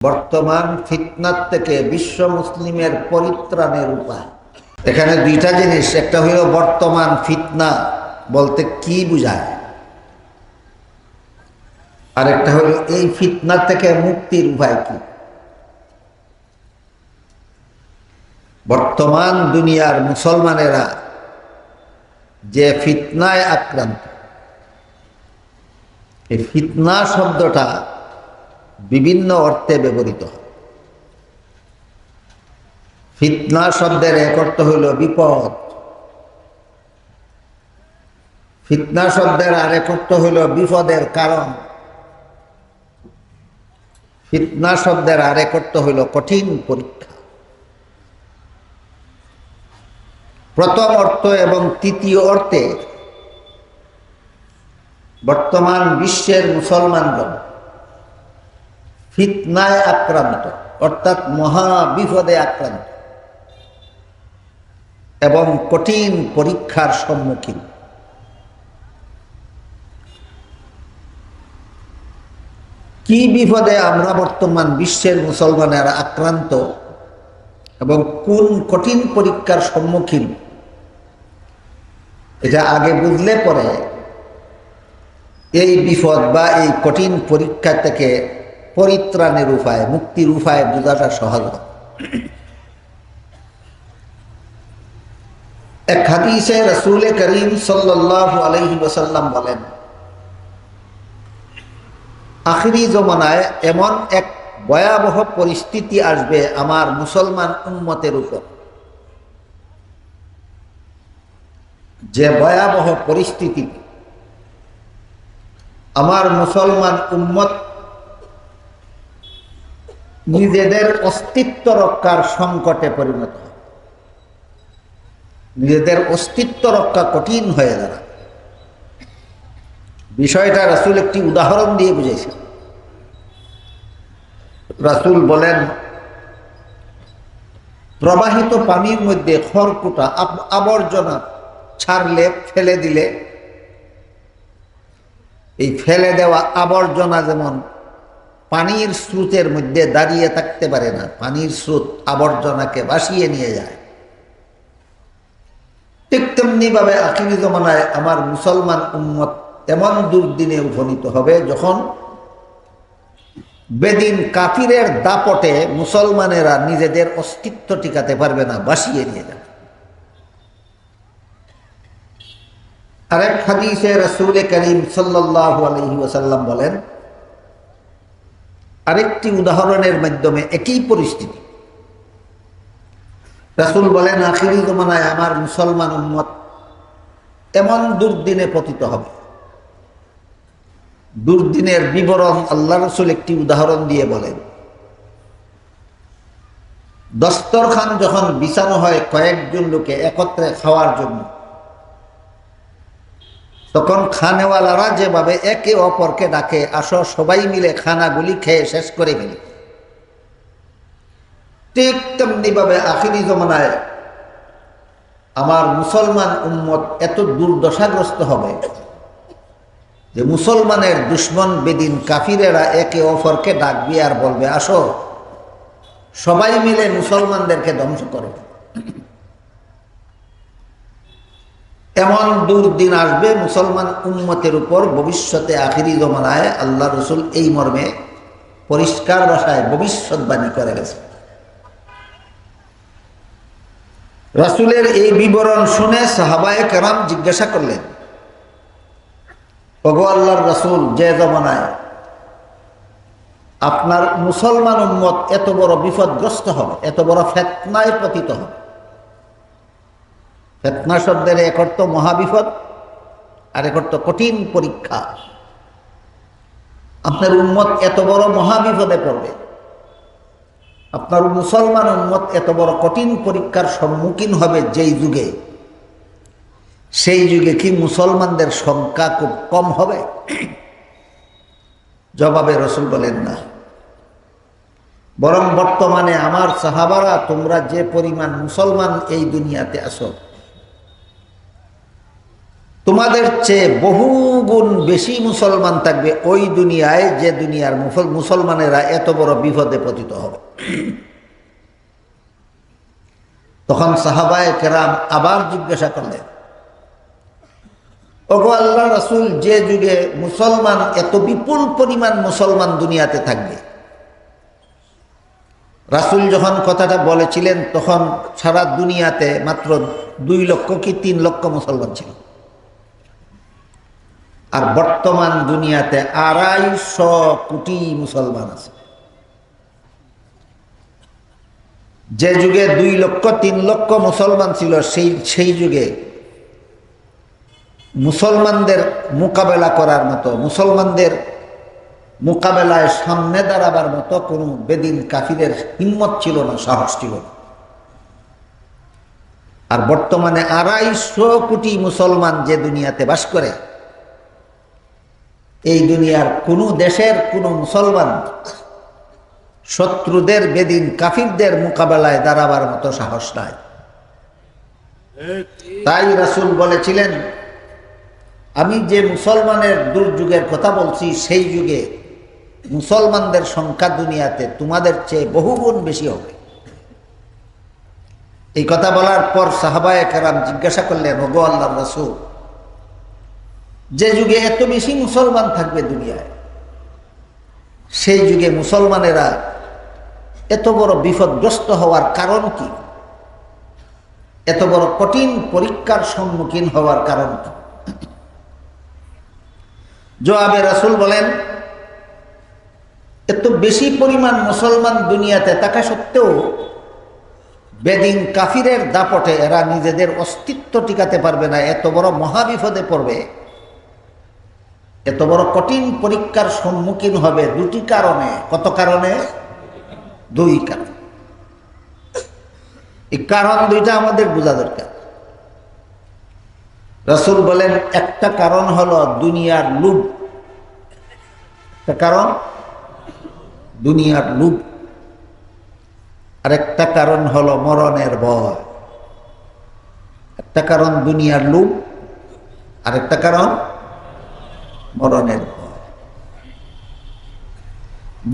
বর্তমান ফিতনার থেকে বিশ্ব মুসলিমের পরিত্রাণের উপায়। এখানে দুইটা জিনিস, একটা হলো বর্তমান ফিতনা বলতে কি বোঝায়, আর একটা হলো এই ফিতনা থেকে মুক্তির উপায় কি। বর্তমান দুনিয়ার মুসলমানেরা যে ফিতনায় আক্রান্ত, এই ফিতনা শব্দটা বিভিন্ন অর্থে ব্যবহৃত হয়। ফিতনা শব্দের এক অর্থ হইল বিপদ, ফিতনা শব্দের আরেক অর্থ হইল বিপদের কারণ, ফিতনা শব্দের আরেক অর্থ হইল কঠিন পরীক্ষা। প্রথম অর্থ এবং তৃতীয় অর্থে বর্তমান বিশ্বের মুসলমানগণ ফিতনায় আক্রান্ত, অর্থাৎ মহা বিপদে আক্রান্ত এবং কঠিন পরীক্ষার সম্মুখীন। কি বিপদে আমরা বর্তমান বিশ্বের মুসলমানেরা আক্রান্ত এবং কোন কঠিন পরীক্ষার সম্মুখীন, এটা আগে বুঝলে পরে এই বিপদ বা এই কঠিন পরীক্ষা থেকে পরিত্রাণের উপায়, মুক্তির উপায় বোঝাটা সহজ। এক হাদিসে রাসূল করিম সাল্লাল্লাহু আলাইহি ওয়াসাল্লাম বলেন, আখিরি জমানায় এমন এক ভয়াবহ পরিস্থিতি আসবে আমার মুসলমান উম্মতের উপর, যে ভয়াবহ পরিস্থিতি আমার মুসলমান উম্মত নিজেদের অস্তিত্ব রক্ষার সংকটে পরিণত হয়, নিজেদের অস্তিত্ব রক্ষা কঠিন হয়ে দাঁড়ায়। বিষয়টা রাসূল একটি উদাহরণ দিয়ে বুঝেছেন। রাসূল বলেন, প্রবাহিত পানির মধ্যে খড়কুটা আবর্জনা ছাড়লে, ফেলে দিলে, এই ফেলে দেওয়া আবর্জনা যেমন পানির স্রোতের মধ্যে দাঁড়িয়ে থাকতে পারে না, পানির স্রোত আবর্জনাকে ভাসিয়ে নিয়ে যায়, ঠিক তেমনি ভাবে আখিরি জমানায় আমার মুসলমান উম্মত এমন দুর্দিনে উপনীত হবে যখন বেদিন কাফিরের দাপটে মুসলমানেরা নিজেদের অস্তিত্ব টিকাতে পারবে না, ভাসিয়ে নিয়ে যাবে। আরেক হাদিসে রাসূল করিম সাল্লাল্লাহু আলাইহি ওয়াসাল্লাম বলেন, আরেকটি উদাহরণের মাধ্যমে একই পরিস্থিতি। রাসূল বলেন, আখিরি জমানায় আমার মুসলমান উম্মত এমন দুর্দিনে পতিত হবে। দুর্দিনের বিবরণ আল্লাহ রাসূল একটি উদাহরণ দিয়ে বলেন, দস্তরখান যখন বিছানো হয় কয়েকজন লোকে একত্রে খাওয়ার জন্য, তখন খানেওয়ালারা যেভাবে একে অপরকে ডাকে, আসো সবাই মিলে খানাগুলি খেয়ে শেষ করে ফেলি, ঠিক তেমনি ভাবে আখিরি জমানায় আমার মুসলমান উম্মত এত দুর্দশাগ্রস্ত হবে যে মুসলমানের দুশ্মন বেদিন কাফিরেরা একে অপরকে ডাকবে আর বলবে, আসো সবাই মিলে মুসলমানদেরকে ধ্বংস করো। এমন দুর্দিন আসবে মুসলমান উম্মতের উপর ভবিষ্যতে আখিরি জমানায়। আল্লাহ রাসূল এই মর্মে পরিষ্কার ভাষায় ভবিষ্যৎবাণী করে গেছে। রাসূলের এই বিবরণ শুনে সাহাবায়ে কেরাম জিজ্ঞাসা করলেন, ওগো আল্লাহর রাসূল, যে জমানায় আপনার মুসলমান উম্মত এত বড় বিপদগ্রস্ত হবে, এত বড় ফিতনায় পতিত হবে, ফিতনা শব্দের এক অর্থ মহাবিপদ আর এক অর্থ কঠিন পরীক্ষা, আপনার উম্মত এত বড় মহাবিপদে পড়বে, আপনার মুসলমান উম্মত এত বড় কঠিন পরীক্ষার সম্মুখীন হবে যেই যুগে, সেই যুগে কি মুসলমানদের সংখ্যা খুব কম হবে? জবাবে রাসূল বলেন, না, বরং বর্তমানে আমার সাহাবারা, তোমরা যে পরিমাণ মুসলমান এই দুনিয়াতে আসো, তোমাদের চেয়ে বহুগুণ বেশি মুসলমান থাকবে ওই দুনিয়ায় যে দুনিয়ার মুসলমানেরা এত বড় বিপদে পতিত হবে। তখন সাহাবায়ে কেরাম আবার জিজ্ঞাসা করলেন, ওগো আল্লাহ রাসূল, যে যুগে মুসলমান এত বিপুল পরিমাণ মুসলমান দুনিয়াতে থাকবে, রাসূল যখন কথাটা বলেছিলেন তখন সারা দুনিয়াতে মাত্র 2 লক্ষ কি 3 লক্ষ মুসলমান ছিল, আর বর্তমান দুনিয়াতে 250 কোটি মুসলমান আছে। যে যুগে 2 লক্ষ 3 লক্ষ মুসলমান ছিল সেই যুগে মুসলমানদের মোকাবেলা করার মতো, মুসলমানদের মোকাবেলায় সামনে দাঁড়াবার মতো কোনো বেদিন কাফিরের হিম্মত ছিল না, সাহস ছিল না। আর বর্তমানে 250 কোটি মুসলমান যে দুনিয়াতে বাস করে, এই দুনিয়ার কোনো দেশের কোনো মুসলমান শত্রুদের বেদিন কাফিরদের মোকাবেলায় দাঁড়াবার মতো সাহস নাই। তাই রাসূল বলেছিলেন, আমি যে মুসলমানের দুর্যোগের কথা বলছি, সেই যুগে মুসলমানদের সংখ্যা দুনিয়াতে তোমাদের চেয়ে বহুগুণ বেশি হবে। এই কথা বলার পর সাহাবায়ে কেরাম জিজ্ঞাসা করলেন, ওগো আল্লাহর রাসূল, যে যুগে এত বেশি মুসলমান থাকবে দুনিয়ায়, সেই যুগে মুসলমানেরা এত বড় বিপদগ্রস্ত হওয়ার কারণ কি? এত বড় কঠিন পরীক্ষার সম্মুখীন হওয়ার কারণ কি? জবাবে রাসূল বলেন, এত বেশি পরিমাণ মুসলমান দুনিয়াতে থাকা সত্ত্বেও বেদিন কাফিরের দাপটে এরা নিজেদের অস্তিত্ব টিকাতে পারবে না, এত বড় মহাবিপদে পড়বে, এত বড় কঠিন পরীক্ষার সম্মুখীন হবে 2টি কারণে। কত কারণে? 2 কারণ। এই কারণ 2টা আমাদের বোঝা দরকার। রাসূল বলেন, একটা কারণ হলো দুনিয়ার লোভ, একটা কারণ দুনিয়ার লোভ, আরেকটা কারণ হলো মরণের ভয়। একটা কারণ দুনিয়ার লোভ, আরেকটা কারণ মরণের ভয়।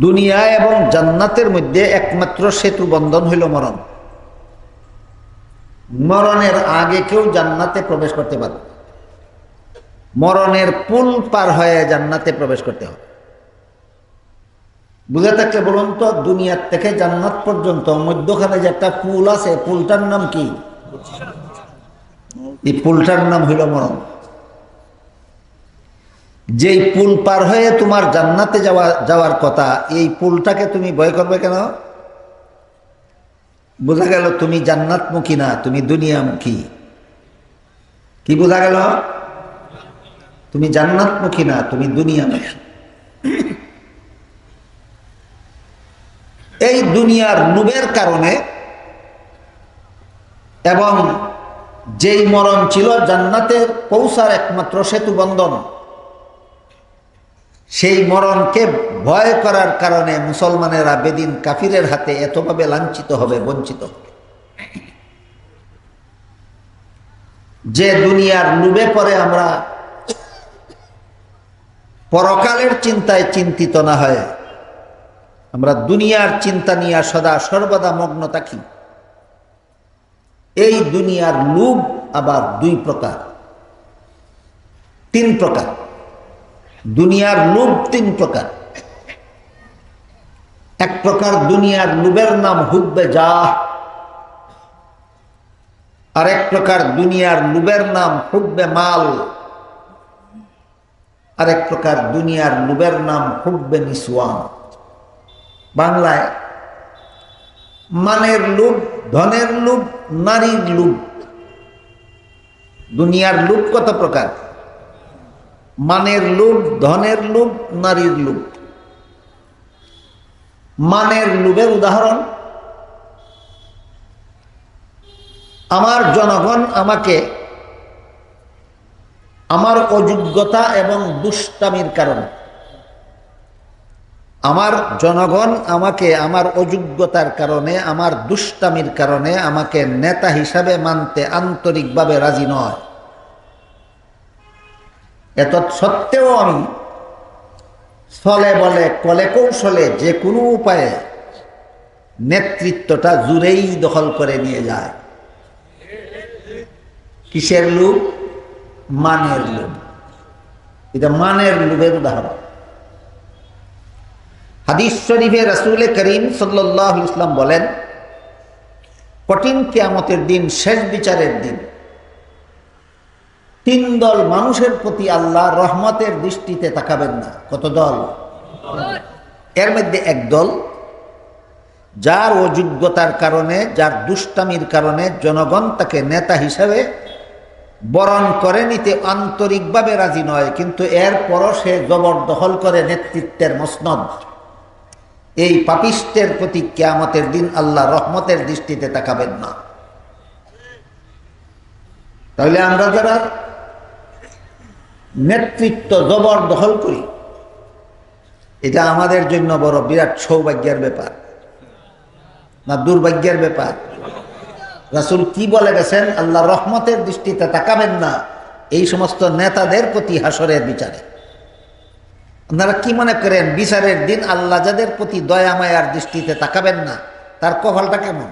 দুনিয়া এবং জান্নাতের মধ্যে একমাত্র সেতু বন্ধন হইল মরণ। মরণের আগে কেউ জান্নাতে প্রবেশ করতে পারবে, মরণের পুল পার হয়ে জান্নাতে প্রবেশ করতে হবে। বুঝে থাকলে বলুন তো, দুনিয়ার থেকে জান্নাত পর্যন্ত মধ্যখানে যে একটা পুল আছে, পুলটার নাম কি? এই পুলটার নাম হইল মরণ। যেই পুল পার হয়ে তোমার জান্নাতে যাওয়ার কথা, এই পুলটাকে তুমি ভয় করবে কেন? বোঝা গেল তুমি জান্নাতমুখী না, তুমি দুনিয়ামুখী। কি বোঝা গেল? তুমি জান্নাতমুখী না, তুমি দুনিয়ামুখী। এই দুনিয়ার লোভের কারণে, এবং যেই মরণ ছিল জান্নাতে পৌঁছার একমাত্র সেতু বন্ধন, সেই মরণকে ভয় করার কারণে মুসলমানেরা বেদিন কাফিরের হাতে এতভাবে লাঞ্ছিত হবে, বঞ্চিত হবে। যে দুনিয়ার লোভে পরে আমরা পরকালের চিন্তায় চিন্তিত না হয়, আমরা দুনিয়ার চিন্তা নিয়ে সদা সর্বদা মগ্ন থাকি। এই দুনিয়ার লোভ আবার 2 প্রকার, 3 প্রকার। দুনিয়ার লোভ 3 প্রকার। এক প্রকার দুনিয়ার লোভের নাম হুব্বে জাহ, আর এক প্রকার দুনিয়ার লোভের নাম হুব্বে মাল, আর এক প্রকার দুনিয়ার লোভের নাম হুব্বে নিসওয়ান। বাংলায় মানের লোভ, ধনের লোভ, নারীর লোভ। দুনিয়ার লোভ কত প্রকার? মানের লোভ, ধনের লোভ, নারীর লোভ। মানের লোভের উদাহরণ, আমার জনগণ আমাকে আমার অযোগ্যতা এবং দুষ্টামির কারণে, আমার জনগণ আমাকে আমার অযোগ্যতার কারণে, আমার দুষ্টামির কারণে আমাকে নেতা হিসাবে মানতে আন্তরিকভাবে রাজি নয়। এত সত্ত্বেও আমি ছলে বলে কলে কৌশলে যে কোনো উপায়ে নেতৃত্বটা জুড়েই দখল করে নিয়ে যায়। কিসের লোভ? মানের লোভ। এটা মানের লোভের উদাহরণ। হাদিস শরীফে রাসূল করিম সাল্লাল্লাহু আলাইহি ওয়াসাল্লাম বলেন, কঠিন কিয়ামতের দিন, শেষ বিচারের দিন, তিন দল মানুষের প্রতি আল্লাহ রহমতের দৃষ্টিতে তাকাবেন না। কত দল? এর মধ্যে এক দল, যার অযোগ্যতার কারণে, যার দুষ্টামির কারণে জনগণ তাকে নেতা হিসেবে বরণ করে নিতে আন্তরিকভাবে রাজি নয়, কিন্তু এরপরও সে জবরদখল করে নেতৃত্বের মসনদ। এই পাপিষ্টের প্রতি কিয়ামতের দিন আল্লাহ রহমতের দৃষ্টিতে তাকাবেন না। তাহলে আমরা যারা নেতৃত্ব জবরদখল করি, এটা আমাদের জন্য বড় বিরাট সৌভাগ্যের ব্যাপার না দুর্ভাগ্যের ব্যাপার? রাসূল কি বলে গেছেন? আল্লাহ রহমতের দৃষ্টিতে তাকাবেন না এই সমস্ত নেতাদের প্রতি হাসরের বিচারে। আপনারা কি মনে করেন বিচারের দিন আল্লাহ যাদের প্রতি দয়া মায়ার দৃষ্টিতে তাকাবেন না, তার কপালটা কেমন?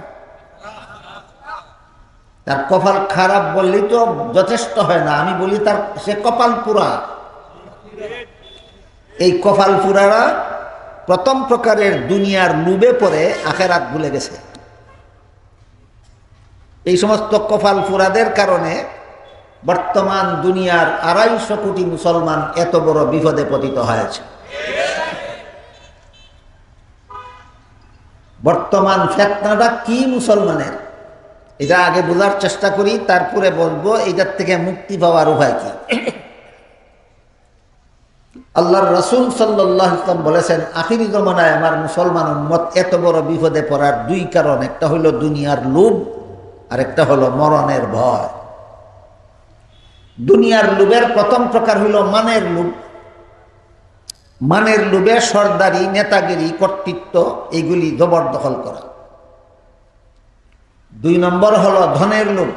তার কপাল খারাপ বললেই তো যথেষ্ট হয় না, আমি বলি তার সে কপাল পুরা। এই কপাল পুরারা প্রথম প্রকারের দুনিয়ার লোভে পড়ে আখেরাত ভুলে গেছে। এই সমস্ত কপাল পুরাদের কারণে বর্তমান দুনিয়ার 250 কোটি মুসলমান এত বড় বিপদে পতিত হয়েছে। বর্তমান ফিতনাটা কি মুসলমানের, এটা আগে বোঝার চেষ্টা করি, তারপরে বলবো এটার থেকে মুক্তি পাওয়ার উপায় কি। আল্লাহর রাসূল সাল্লাল্লাহু আলাইহি ওয়াসাল্লাম বলেছেন, আখিরি জমানায় আমার মুসলমান উম্মত এত বড় বিপদে পড়ার দুই কারণ, একটা হলো দুনিয়ার লোভ আর একটা হলো মরণের ভয়। দুনিয়ার লোভের প্রথম প্রকার হইল মানের লোভ। মানের লোভে সরদারি, নেতাগিরি, কর্তৃত্ব এইগুলি জবরদখল করা। দুই নম্বর হলো ধনের লোভ,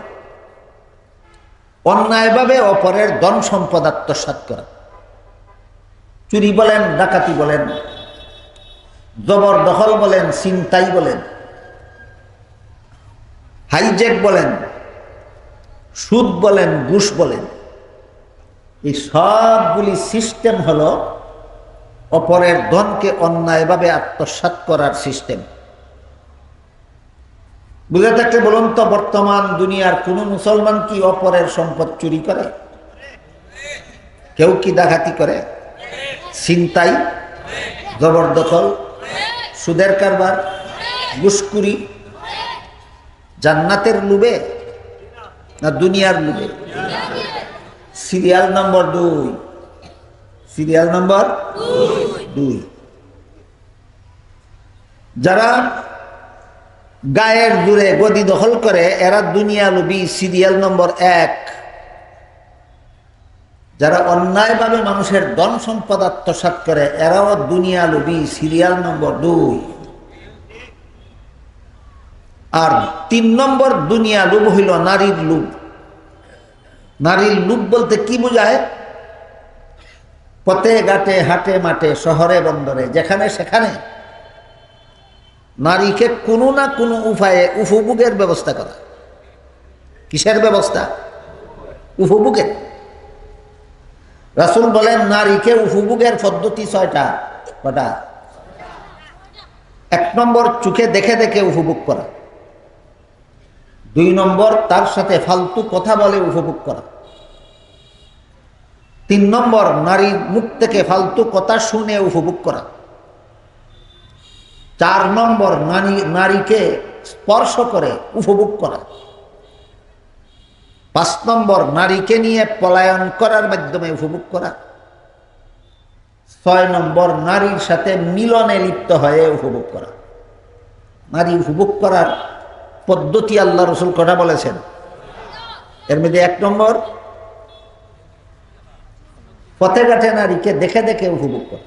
অন্যায়ভাবে অপরের ধন সম্পদ আত্মসাৎ করা। চুরি বলেন, ডাকাতি বলেন, জবরদখল বলেন, ছিনতাই বলেন, হাইজ্যাক বলেন, সুদ বলেন, ঘুষ বলেন, এই সবগুলি সিস্টেম হলো অপরের ধনকে অন্যায়ভাবে আত্মসাৎ করার সিস্টেম। বুঝে থাকলে বলুন তো, বর্তমান দুনিয়ার কোন মুসলমান কি অপরের সম্পদ চুরি করে? কেউ কি ডাকাতি করে? ছিনতাই, জবরদখল, সুদের কারবার, ঘুষখুরি, জান্নাতের লোভে না দুনিয়ার লোভে? Serial number 2, serial number 2। যারা গায়ের জোরে গদি দখল করে এরা দুনিয়া লোভী, সিরিয়াল নম্বর 1। যারা অন্যায়ভাবে মানুষের ধন সম্পদ আত্মসাৎ করে এরাও দুনিয়া লোভী, সিরিয়াল নম্বর 2। আর 3 নম্বর দুনিয়া লোভ হইল নারীর লোভ। নারীর লোভ বলতে কি বোঝায়? পথে ঘাটে, হাটে মাঠে, শহরে বন্দরে, যেখানে সেখানে নারীকে কোনো না কোনো উপায়ে উপভোগের ব্যবস্থা করা। কিসের ব্যবস্থা? উপভোগের। রাসূল বলেন নারীকে উপভোগের পদ্ধতি 6টা। কটা? 1 নম্বর চোখে দেখে দেখে উপভোগ করা। 2 নম্বর তার সাথে ফালতু কথা বলে উপভোগ করা। 3 নম্বর নারীর মুখ থেকে ফালতু কথা শুনে উপভোগ করা। 4 নম্বর নারীকে স্পর্শ করে উপভোগ করা। 5 নম্বর নারীকে নিয়ে পলায়ন করার মাধ্যমে উপভোগ করা। 6 নম্বর নারীর সাথে মিলনে লিপ্ত হয়ে উপভোগ করা। নারী উপভোগ করার পদ্ধতি আল্লাহ রাসূল কটা বলেছেন? এর মধ্যে 1 নম্বর পথে ঘাটে নারীকে দেখে দেখে উপভোগ করা।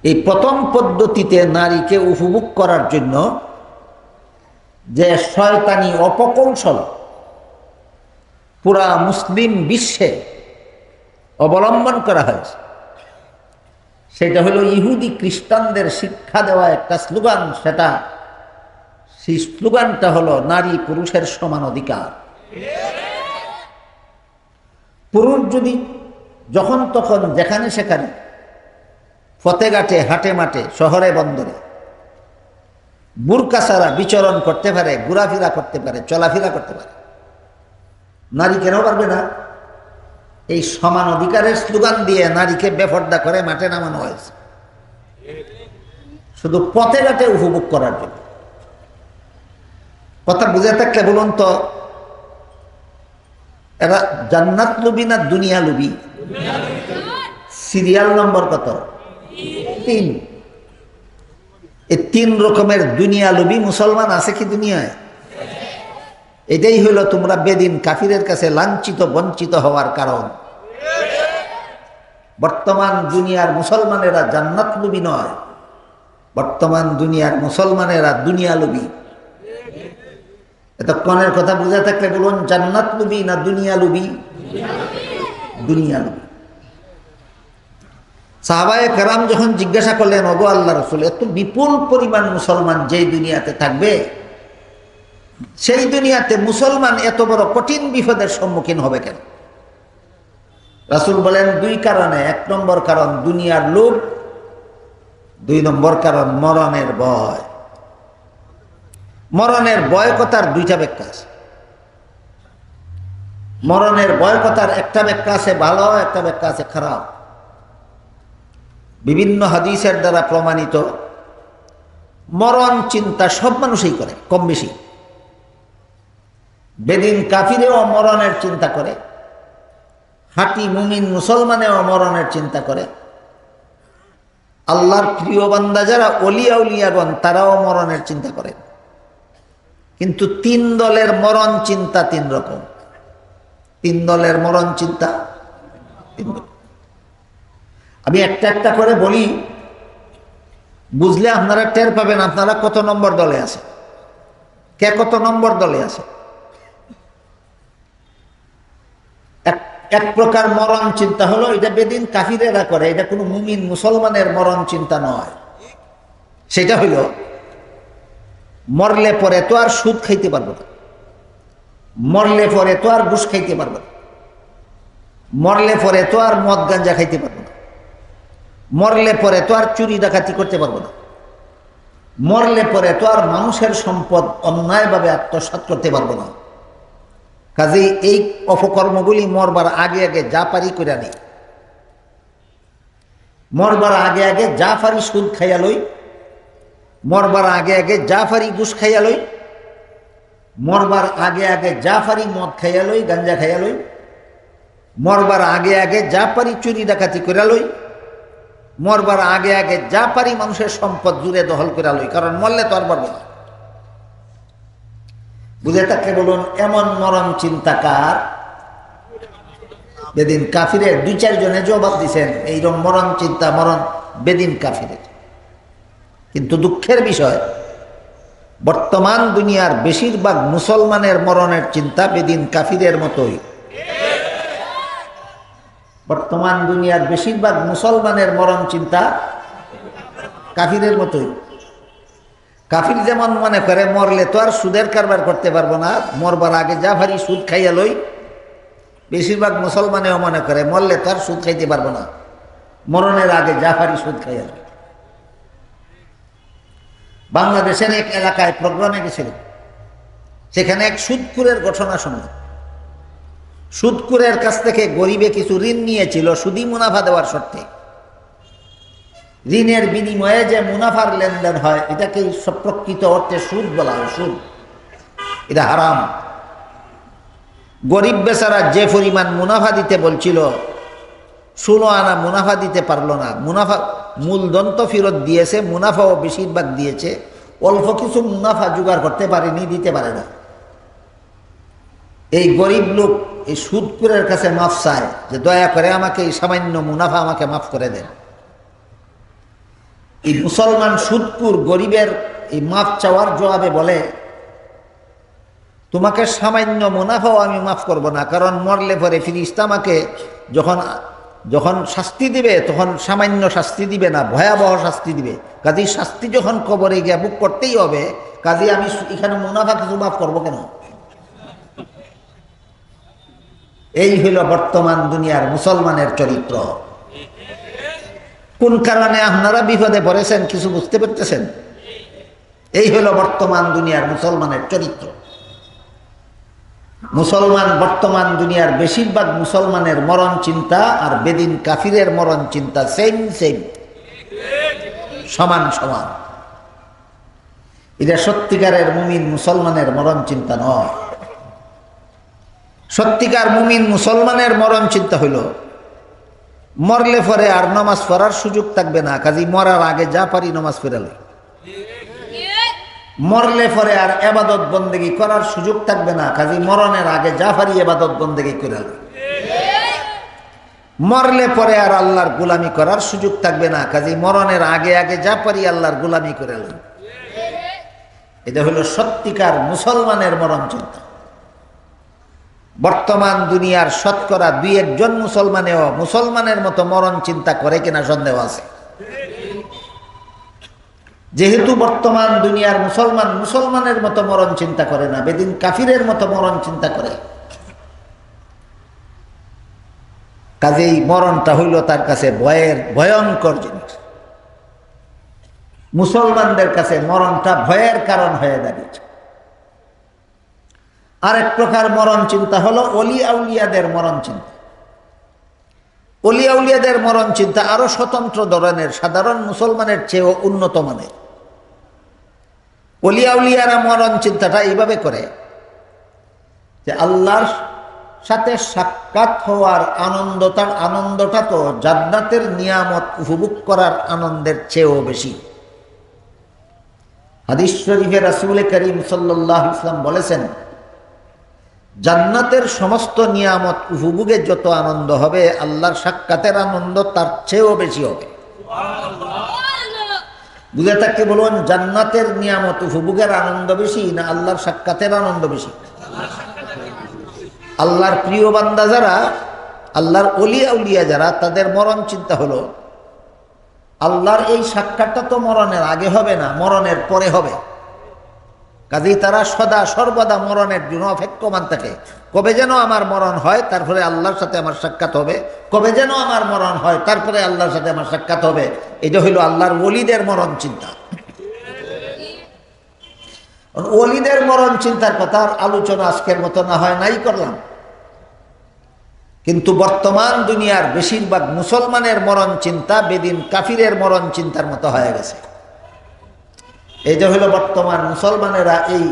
এই প্রথম পদ্ধতিতে নারীকে উপভোগ করার জন্য যে শয়তানি অপকৌশল পুরা মুসলিম বিশ্বে অবলম্বন করা হয়েছে। সেটা হলো ইহুদি খ্রিস্টানদের শিক্ষা দেওয়া একটা স্লোগান। সেই স্লোগানটা হলো নারী পুরুষের সমান অধিকার। পুরুষ যদি যখন তখন যেখানে সেখানে ফতেঘাটে হাটে মাঠে শহরে বন্দরে বুরকা ছাড়া বিচরণ করতে পারে, ঘোরাফেরা করতে পারে, চলাফেরা করতে পারে, নারী কেন পারবে না? এই সমান অধিকারের স্লোগান দিয়ে নারীকে বেপর্দা করে মাঠে নামানো হয়েছে, শুধু পথে ঘাটে উপভোগ করার জন্য। কথা বুঝে থাকলে বলুন তো, এরা জান্নাত লুবি না দুনিয়া লুবি? সিরিয়াল নম্বর কত? 3। এই 3 রকমের দুনিয়া লুবি মুসলমান আছে কি দুনিয়ায়? এটাই হইল তোমরা বেদিন কাফিরের কাছে লাঞ্ছিত বঞ্চিত হওয়ার কারণ। বর্তমান দুনিয়ার মুসলমানেরা জান্নাত লুবি নয়, বর্তমান দুনিয়ার মুসলমানেরা দুনিয়া লুবি। এতক্ষণের কথা বুঝে থাকলে বলুন, জান্নাত লুবি না দুনিয়া লুবি? দুনিয়া লুবি। সাহাবায়ে কেরাম যখন জিজ্ঞাসা করলেন, ওগো আল্লাহ রাসূল, এত বিপুল পরিমাণ মুসলমান যেই দুনিয়াতে থাকবে, সেই দুনিয়াতে মুসলমান এত বড় কঠিন বিপদের সম্মুখীন হবে কেন? রাসূল বলেন 2 কারণে। 1 নম্বর কারণ দুনিয়ার লোভ, 2 নম্বর কারণ মরণের ভয়। মরণের ভয় কথার 2টা ব্যাখ্যা আছে। মরণের ভয় কথার একটা ব্যাখ্যা আছে ভালো, একটা ব্যাখ্যা আছে খারাপ। বিভিন্ন হাদিসের দ্বারা প্রমাণিত মরণ চিন্তা সব মানুষই করে কম বেশি। বেদিন কাফিরেও মরণের চিন্তা করে, হাঁটি মুমিন মুসলমানেও মরণের চিন্তা করে, আল্লাহর প্রিয় বান্দা যারা ওলিয়া উলিয়াগণ তারাও মরণের চিন্তা করে। কিন্তু 3 দলের মরণ চিন্তা 3 রকম। 3 দলের মরণ চিন্তা 3 রকম। আমি একটা একটা করে বলি, বুঝলে আপনারা টের পাবেন আপনারা কত নম্বর দলে আছে, কে কত নম্বর দলে আছে। এক প্রকার মরণ চিন্তা হলো, এটা বেদিন কাফিরেরা করে, এটা কোনো মুমিন মুসলমানের মরণ চিন্তা নয়। সেটা হইল, মরলে পরে তো আর সুদ খাইতে পারবো না, মরলে পরে তো আর ঘুষ খাইতে পারবো না, মরলে পরে তো আর মদ গাঞ্জা খাইতে পারবো না, মরলে পরে তো আর চুরি ডাকাতি করতে পারবো না, মরলে পরে তো আর মানুষের সম্পদ অন্যায়ভাবে আত্মসাৎ করতে পারবো না। কাজেই এই অপকর্মগুলি মরবার আগে আগে যা পারি করে নেই। মরবার আগে আগে যা পারি সুদ খাইয়া লই, মরবার আগে আগে যা পারি ঘুষ খাইয়া লই, মরবার আগে আগে যা পারি মদ খাইয়া লই, গাঞ্জা খাইয়া লই, মরবার আগে আগে যা পারি চুরি ডাকাতি করে লই, মরবার আগে আগে যা পারি মানুষের সম্পদ জুড়ে দখল করে লই, কারণ মরলে তো আর পারবো না। বুঝে থাকলে বলুন, এমন মরণ চিন্তাকার বেদিন কাফিরের 2-4 জনে জবাব দিছেন এইরকম মরণ চিন্তা মরণ বেদিন কাফিরের। কিন্তু দুঃখের বিষয়, বর্তমান দুনিয়ার বেশিরভাগ মুসলমানের মরণের চিন্তা বেদিন কাফিরের মতোই। বর্তমান দুনিয়ার বেশিরভাগ মুসলমানের মরণ চিন্তা কাফিরের মতোই। কাফির যেমন মনে করে মরলে তো আর সুদের কারবার করতে পারবো না, মরবার আগে যা ভারী সুদ খাইয়া লই, বেশিরভাগ মুসলমানেও মনে করে মরলে তো আর সুদ খাইতে পারবো না, মরণের আগে যা ভারী সুদ খাইয়া লই। বাংলাদেশের এক এলাকায় প্রোগ্রামে গেছিল, সেখানে এক সুদখোরের ঘটনা শুনল। সুদখোরের কাছ থেকে গরিবে কিছু ঋণ নিয়েছিল সুদি মুনাফা দেওয়ার শর্তে। ঋণের বিনিময়ে যে মুনাফার লেনদেন হয় এটাকে প্রকৃত অর্থে সুদ বলা হয়। সুদ এটা হারাম। গরিব বেচারা যে পরিমাণ মুনাফা দিতে বলছিল, 16 আনা মুনাফা দিতে পারলো না। মুনাফা মূলধন তো ফেরত দিয়েছে, মুনাফাও বেশিরভাগ দিয়েছে, অল্প কিছু মুনাফা জোগাড় করতে পারেনি, দিতে পারে না। এই গরিব লোক এই সুদখোরের কাছে মাফ চায় যে দয়া করে আমাকে এই সামান্য মুনাফা আমাকে মাফ করে দেন। এই মুসলমান সুদখোর গরিবের এই মাফ চাওয়ার জবাবে বলে, তোমাকে সামান্য মুনাফাও আমি মাফ করব না, কারণ মরলে পরে ফিরিস্তা আমাকে যখন যখন শাস্তি দিবে তখন সামান্য শাস্তি দিবে না, ভয়াবহ শাস্তি দিবে। কাজেই শাস্তি যখন কবরে গিয়ে বুক করতেই হবে, কাজেই আমি এখানে মুনাফা কিছু মাফ করবো কেন? এই হইল বর্তমান দুনিয়ার মুসলমানের চরিত্র। কোন কারণে আপনারা বিপদে পড়েছেন কিছু বুঝতে পারতেছেন? এই হইল বর্তমান দুনিয়ার মুসলমানের চরিত্র। মুসলমান বর্তমান দুনিয়ার বেশিরভাগ মুসলমানের মরণ চিন্তা আর বেদিন কাফিরের মরণ চিন্তা সেম সেম, সমান সমান। এটা সত্যিকারের মুমিন মুসলমানের মরণ চিন্তা নয়। সত্যিকার মুমিন মুসলমানের মরণ চিন্তা হইল মরলে পরে আর নামাজ পড়ার সুযোগ থাকবে না, কাজী মরার আগে যা পারি নামাজ পড়ালে। মরলে পরে আর ইবাদত বন্দেগী করার সুযোগ থাকবে না, কাজী মরণের আগে যা পারি ইবাদত বন্দেগী করালে। মরলে পরে আর আল্লাহর গোলামি করার সুযোগ থাকবে না, কাজী মরণের আগে আগে যা পারি আল্লাহর গোলামি করালে। এটা হলো সত্যিকার মুসলমানের মরণ চিন্তা। বর্তমান দুনিয়ার শতকরা 2-1 মুসলমানেও মুসলমানের মতো মরণ চিন্তা করে কিনা সন্দেহ আছে। যেহেতু বর্তমান দুনিয়ার মুসলমান মুসলমানের মতো মরণ চিন্তা করে না, বেদিন কাফিরের মতো মরণ চিন্তা করে, কাজেই মরণটা হইল তার কাছে ভয়ঙ্কর জিনিস। মুসলমানদের কাছে মরণটা ভয়ের কারণ হয়ে দাঁড়িয়েছে। আরেক প্রকার মরণ চিন্তা হলো অলি আউলিয়াদের মরণ চিন্তা। অলি আউলিয়াদের মরণ চিন্তা আরো স্বতন্ত্র ধরনের, সাধারণ মুসলমানের চেয়েও উন্নত মানের। অলি আউলিয়ারা মরণ চিন্তাটা এইভাবে করে যে আল্লাহর সাথে সাক্ষাৎ হওয়ার আনন্দটা তো জান্নাতের নিয়ামত উপভোগ করার আনন্দের চেয়েও বেশি। হাদিস শরীফে রাসূল করিম সাল্লাল্লাহু আলাইহি ওয়াসাল্লাম বলেছেন, জান্নাতের সমস্ত নিয়ামত উপভোগে যত আনন্দ হবে, আল্লাহর সাক্ষাতের আনন্দ তার চেয়েও বেশি হবে। বুঝে থাকতে বলুন, জান্নাতের নিয়ামত উপভোগের আনন্দ বেশি না আল্লাহর সাক্ষাতের আনন্দ বেশি? আল্লাহর প্রিয় বান্দা যারা, আল্লাহর অলি আউলিয়া যারা, তাদের মরণ চিন্তা হলো আল্লাহর এই সাক্ষাৎটা তো মরণের আগে হবে না, মরণের পরে হবে। কাজেই তারা সদা সর্বদা মরণের জন্য অপেক্ষমান থাকে। কবে যেন আমার মরণ হয়, তারপরে আল্লাহর সাথে আমার সাক্ষাৎ হবে। কবে যেন আমার মরণ হয়, তারপরে আল্লাহর সাথে আমার সাক্ষাৎ হবে। এটা হইল আল্লাহর ওলিদের মরণ চিন্তা। ওলিদের মরণ চিন্তার কথার আলোচনা আজকের মতো না হয় নাই করলাম, কিন্তু বর্তমান দুনিয়ার বেশিরভাগ মুসলমানের মরণ চিন্তা বেদিন কাফিরের মরণ চিন্তার মতো হয়ে গেছে। এই যে হইল বর্তমান মুসলমানেরা এই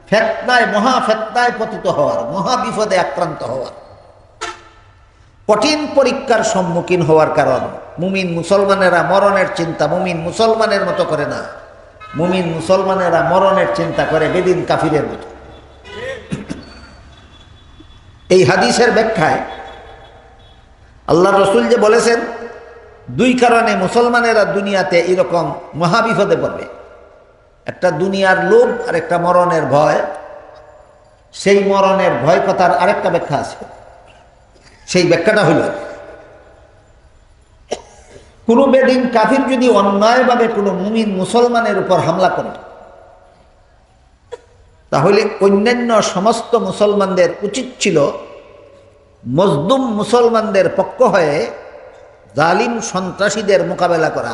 ফেতনায়, মহা ফেতনায় পতিত হওয়ার, মহা বিপদে আক্রান্ত হওয়ার, কঠিন পরীক্ষার সম্মুখীন হওয়ার কারণ মুমিন মুসলমানেরা মরণের চিন্তা মুমিন মুসলমানের মতো করে না। মুমিন মুসলমানেরা মরণের চিন্তা করে বেদিন কাফিরের মতো। এই হাদিসের ব্যাখ্যায় আল্লাহ রসুল যে বলেছেন, 2 কারণে মুসলমানেরা দুনিয়াতে এরকম মহাবিপদে পড়বে। একটা দুনিয়ার লোভ আর একটা মরণের ভয়। সেই মরণের ভয় কথার আরেকটা ব্যাখ্যা আছে। সেই ব্যাখ্যাটা হইল, কোনো বেদিন কাফির যদি অন্যায়ভাবে কোনো মুমিন মুসলমানের উপর হামলা করে, তাহলে অন্যান্য সমস্ত মুসলমানদের উচিত ছিল মজলুম মুসলমানদের পক্ষ হয়ে জালিম সন্ত্রাসীদের মোকাবেলা করা।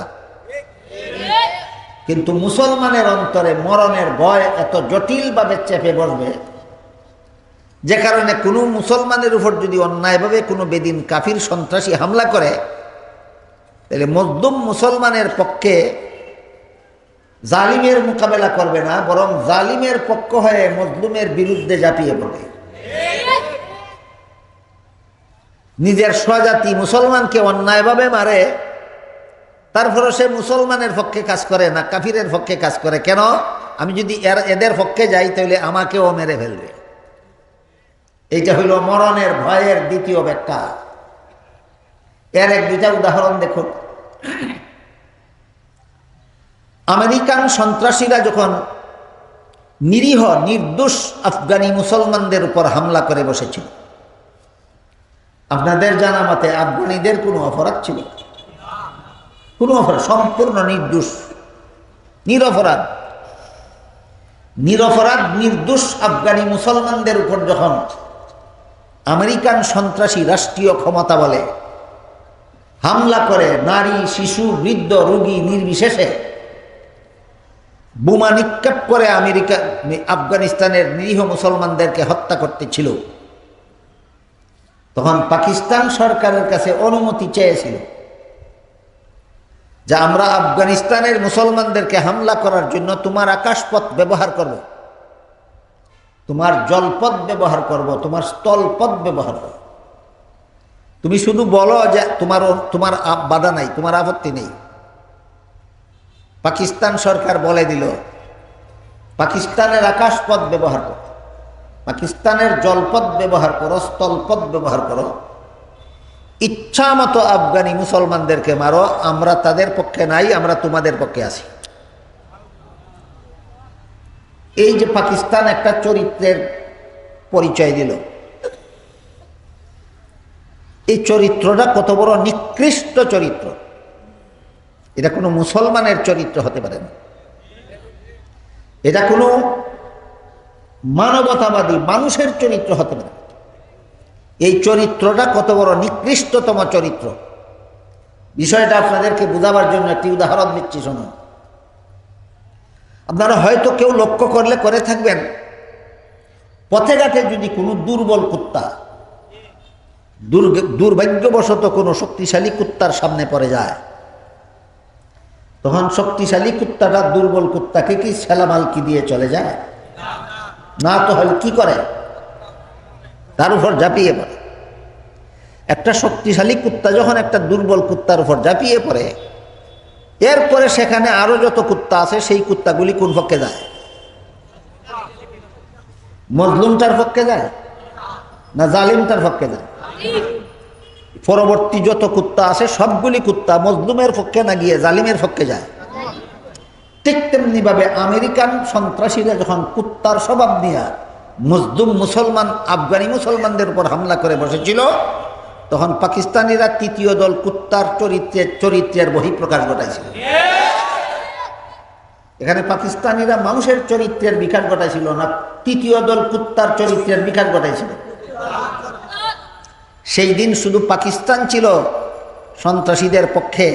কিন্তু মুসলমানের অন্তরে মরণের ভয় এত জটিলভাবে চেপে বসবে, যে কারণে কোনো মুসলমানের উপর যদি অন্যায়ভাবে কোনো বেদিন কাফির সন্ত্রাসী হামলা করে, তাহলে মজলুম মুসলমানের পক্ষে জালিমের মোকাবেলা করবে না, বরং জালিমের পক্ষ হয়ে মজলুমের বিরুদ্ধে ঝাঁপিয়ে পড়বে। নিজের স্বজাতি মুসলমানকে অন্যায়ভাবে মারে, তারপরে সে মুসলমানের পক্ষে কাজ করে না, কাফিরের পক্ষে কাজ করে। কেন? আমি যদি এদের পক্ষে যাই তাহলে আমাকেও মেরে ফেলবে। এইটা হইল মরণের ভয়ের দ্বিতীয় ব্যাখ্যা। এর 1-2টা উদাহরণ দেখুন। আমেরিকান সন্ত্রাসীরা যখন নিরীহ নির্দোষ আফগানি মুসলমানদের উপর হামলা করে বসেছিল, আপনাদের জানা মতে আফগানিদের কোনো অপরাধ ছিল? কোনো অপরাধ, সম্পূর্ণ নির্দোষ, নিরপরাধ। নিরপরাধ নির্দোষ আফগানি মুসলমানদের উপর যখন আমেরিকান সন্ত্রাসী রাষ্ট্রীয় ক্ষমতা বলে হামলা করে, নারী, শিশু, বৃদ্ধ, রোগী নির্বিশেষে বোমা নিক্ষেপ করে আফগানিস্তানের নিরীহ মুসলমানদেরকে হত্যা করতেছিল, তখন পাকিস্তান সরকারের কাছে অনুমতি চেয়েছিল যে আমরা আফগানিস্তানের মুসলমানদেরকে হামলা করার জন্য তোমার আকাশপথ ব্যবহার করব, তোমার জলপথ ব্যবহার করব, তোমার স্থলপথ ব্যবহার করব। তুমি শুধু বলো যে তোমার বাধা নাই, তোমার আপত্তি নেই। পাকিস্তান সরকার বলে দিল পাকিস্তানের আকাশপথ ব্যবহার করো, পাকিস্তানের জলপথ ব্যবহার করো, স্থলপথ ব্যবহার করো, ইচ্ছা মতো আফগানি মুসলমানদেরকে মারো, আমরা তাদের পক্ষে নাই, আমরা তোমাদের পক্ষে আছি। এই যে পাকিস্তান একটা চরিত্রের পরিচয় দিল, এই চরিত্রটা কত বড় নিকৃষ্ট চরিত্র! এটা কোনো মুসলমানের চরিত্র হতে পারে না, এটা কোনো মানবতাবাদী মানুষের চরিত্র হতে পারে না। এই চরিত্রটা কত বড় নিকৃষ্টতম চরিত্র, বিষয়টা আপনাদেরকে বোঝাবার জন্য একটি উদাহরণ দিচ্ছি, শুনুন। আপনারা হয়তো কেউ লক্ষ্য করলে করে থাকবেন, পথে ঘাটে যদি কোনো দুর্বল কুত্তা দুর্ভাগ্যবশত কোনো শক্তিশালী কুত্তার সামনে পড়ে যায়, তখন শক্তিশালী কুত্তাটা দুর্বল কুত্তাকে কি সেলামালকি দিয়ে চলে যায়? না, তো হলে কি করে? তার উপর ঝাঁপিয়ে পড়ে। একটা শক্তিশালী কুত্তা যখন একটা দুর্বল কুত্তার উপর ঝাঁপিয়ে পড়ে, এরপরে সেখানে আরো যত কুত্তা আছে সেই কুত্তাগুলি কোন পক্ষে যায়? মজলুমটার পক্ষে যায় না জালিমটার পক্ষে যায়? পরবর্তী যত কুত্তা আছে সবগুলি কুত্তা মজলুমের পক্ষে না গিয়ে জালিমের পক্ষে যায়। ঠিক তেমনি ভাবে আমেরিকান সন্ত্রাসীরা যখন কুত্তার স্বভাব নিয়ে মজলুম মুসলমান আফগানি মুসলমানদের উপর হামলা করে বসেছিল, তখন পাকিস্তানিরা তৃতীয় দল কুত্তার চরিত্রের বহিঃপ্রকাশ ঘটাইছিল। এখানে পাকিস্তানিরা মানুষের চরিত্রের বিকাশ ঘটাইছিল না, তৃতীয় দল কুত্তার চরিত্রের বিকাশ ঘটাইছিল। সেই দিন শুধু পাকিস্তান ছিল সন্ত্রাসীদের পক্ষে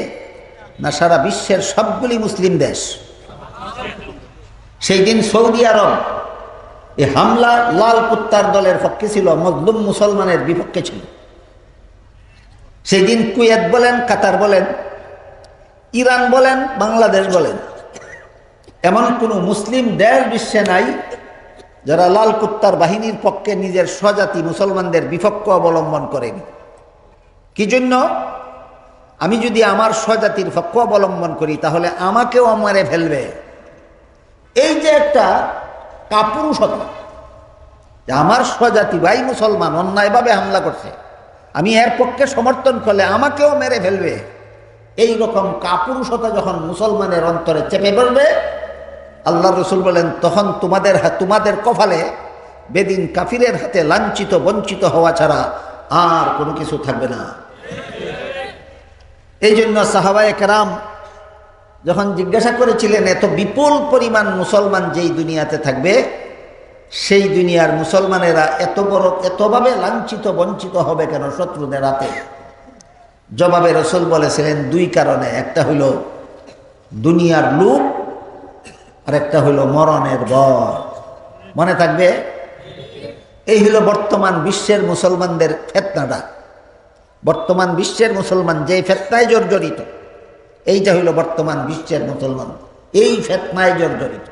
না সারা বিশ্বের সবগুলি মুসলিম দেশ? সেই দিন সৌদি আরব এই হামলা লাল কুত্তার দলের পক্ষে ছিল, মজলুম মুসলমানের বিপক্ষে ছিল। সেই দিন কুয়েত বলেন, কাতার বলেন, ইরান বলেন, বাংলাদেশ বলেন, এমন কোনো মুসলিম দেশ বিশ্বে নাই যারা লাল কুত্তার বাহিনীর পক্ষে নিজের স্বজাতি মুসলমানদের বিপক্ষ অবলম্বন করেনি। কি জন্য? আমি যদি আমার স্বজাতির পক্ষ অবলম্বন করি তাহলে আমাকেও মেরে ফেলবে। এই যে একটা কাপুরুষতা, আমার স্বজাতি ভাই মুসলমান অন্যায়ভাবে হামলা করছে, আমি এর পক্ষে সমর্থন করলে আমাকেও মেরে ফেলবে, এই রকম কাপুরুষতা যখন মুসলমানের অন্তরে চেপে পড়বে, আল্লাহ রসুল বলেন তখন তোমাদের কপালে বেদিন কাফিরের হাতে লাঞ্ছিত বঞ্চিত হওয়া ছাড়া আর কোনো কিছু থাকবে না। এই জন্য সাহাবায়ে কেরাম যখন জিজ্ঞাসা করেছিলেন এত বিপুল পরিমাণ মুসলমান যেই দুনিয়াতে থাকবে, সেই দুনিয়ার মুসলমানেরা এতভাবে লাঞ্ছিত বঞ্চিত হবে কেন শত্রুদের হাতে? জবাবে রসুল বলেছিলেন দুই কারণে, একটা হইল দুনিয়ার লোভ আর একটা হইল মরণের ভয়। মনে থাকবে? এই হইল বর্তমান বিশ্বের মুসলমানদের ফিতনাটা। বর্তমান বিশ্বের মুসলমান যে ফিতনায় জর্জরিত, এইটা হইল বর্তমান বিশ্বের মুসলমান এই ফিতনায় জর্জরিত।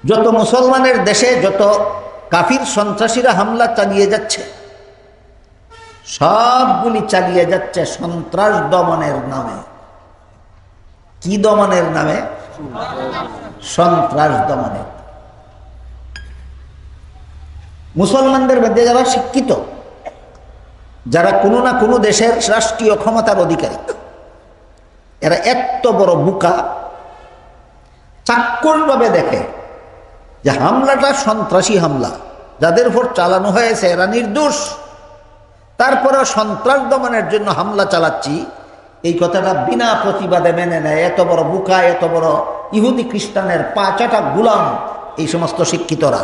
যত মুসলমানের দেশে যত কাফির সন্ত্রাসীরা হামলা চালিয়ে যাচ্ছে, সবগুলি চালিয়ে যাচ্ছে সন্ত্রাস দমনের নামে। কি দমনের নামে? সন্ত্রাস দমনের। মুসলমানদের মধ্যে যারা শিক্ষিত, যারা কোনো না কোনো দেশের রাষ্ট্রীয় ক্ষমতার অধিকারী, এরা এত বড় বুকা, চাক্ষুষভাবে দেখে যে হামলাটা সন্ত্রাসী হামলা, যাদের উপর চালানো হয়েছে এরা নির্দোষ, তারপরে সন্ত্রাস দমনের জন্য হামলা চালাচ্ছি, এই কথাটা বিনা প্রতিবাদে মেনে নেয় এত বড় বুকা, এত বড় ইহুদি খ্রিস্টানের পাঁচাটা গুলাম এই সমস্ত শিক্ষিতরা।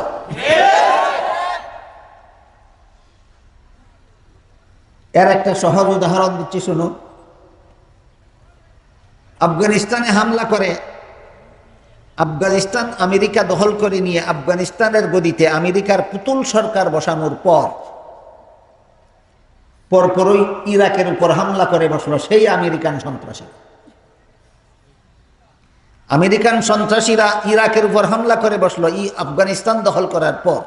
এর একটা সহজ উদাহরণ দিচ্ছি শুনুন। আফগানিস্তানে হামলা করে, আফগানিস্তান আমেরিকা দখল করে নিয়ে আফগানিস্তানের গদিতে আমেরিকার পুতুল সরকার বসানোর পরপরই ইরাকের উপর হামলা করে বসলো সেই আমেরিকান সন্ত্রাসী। আমেরিকান সন্ত্রাসীরা ইরাকের উপর হামলা করে বসলো আফগানিস্তান দখল করার পর।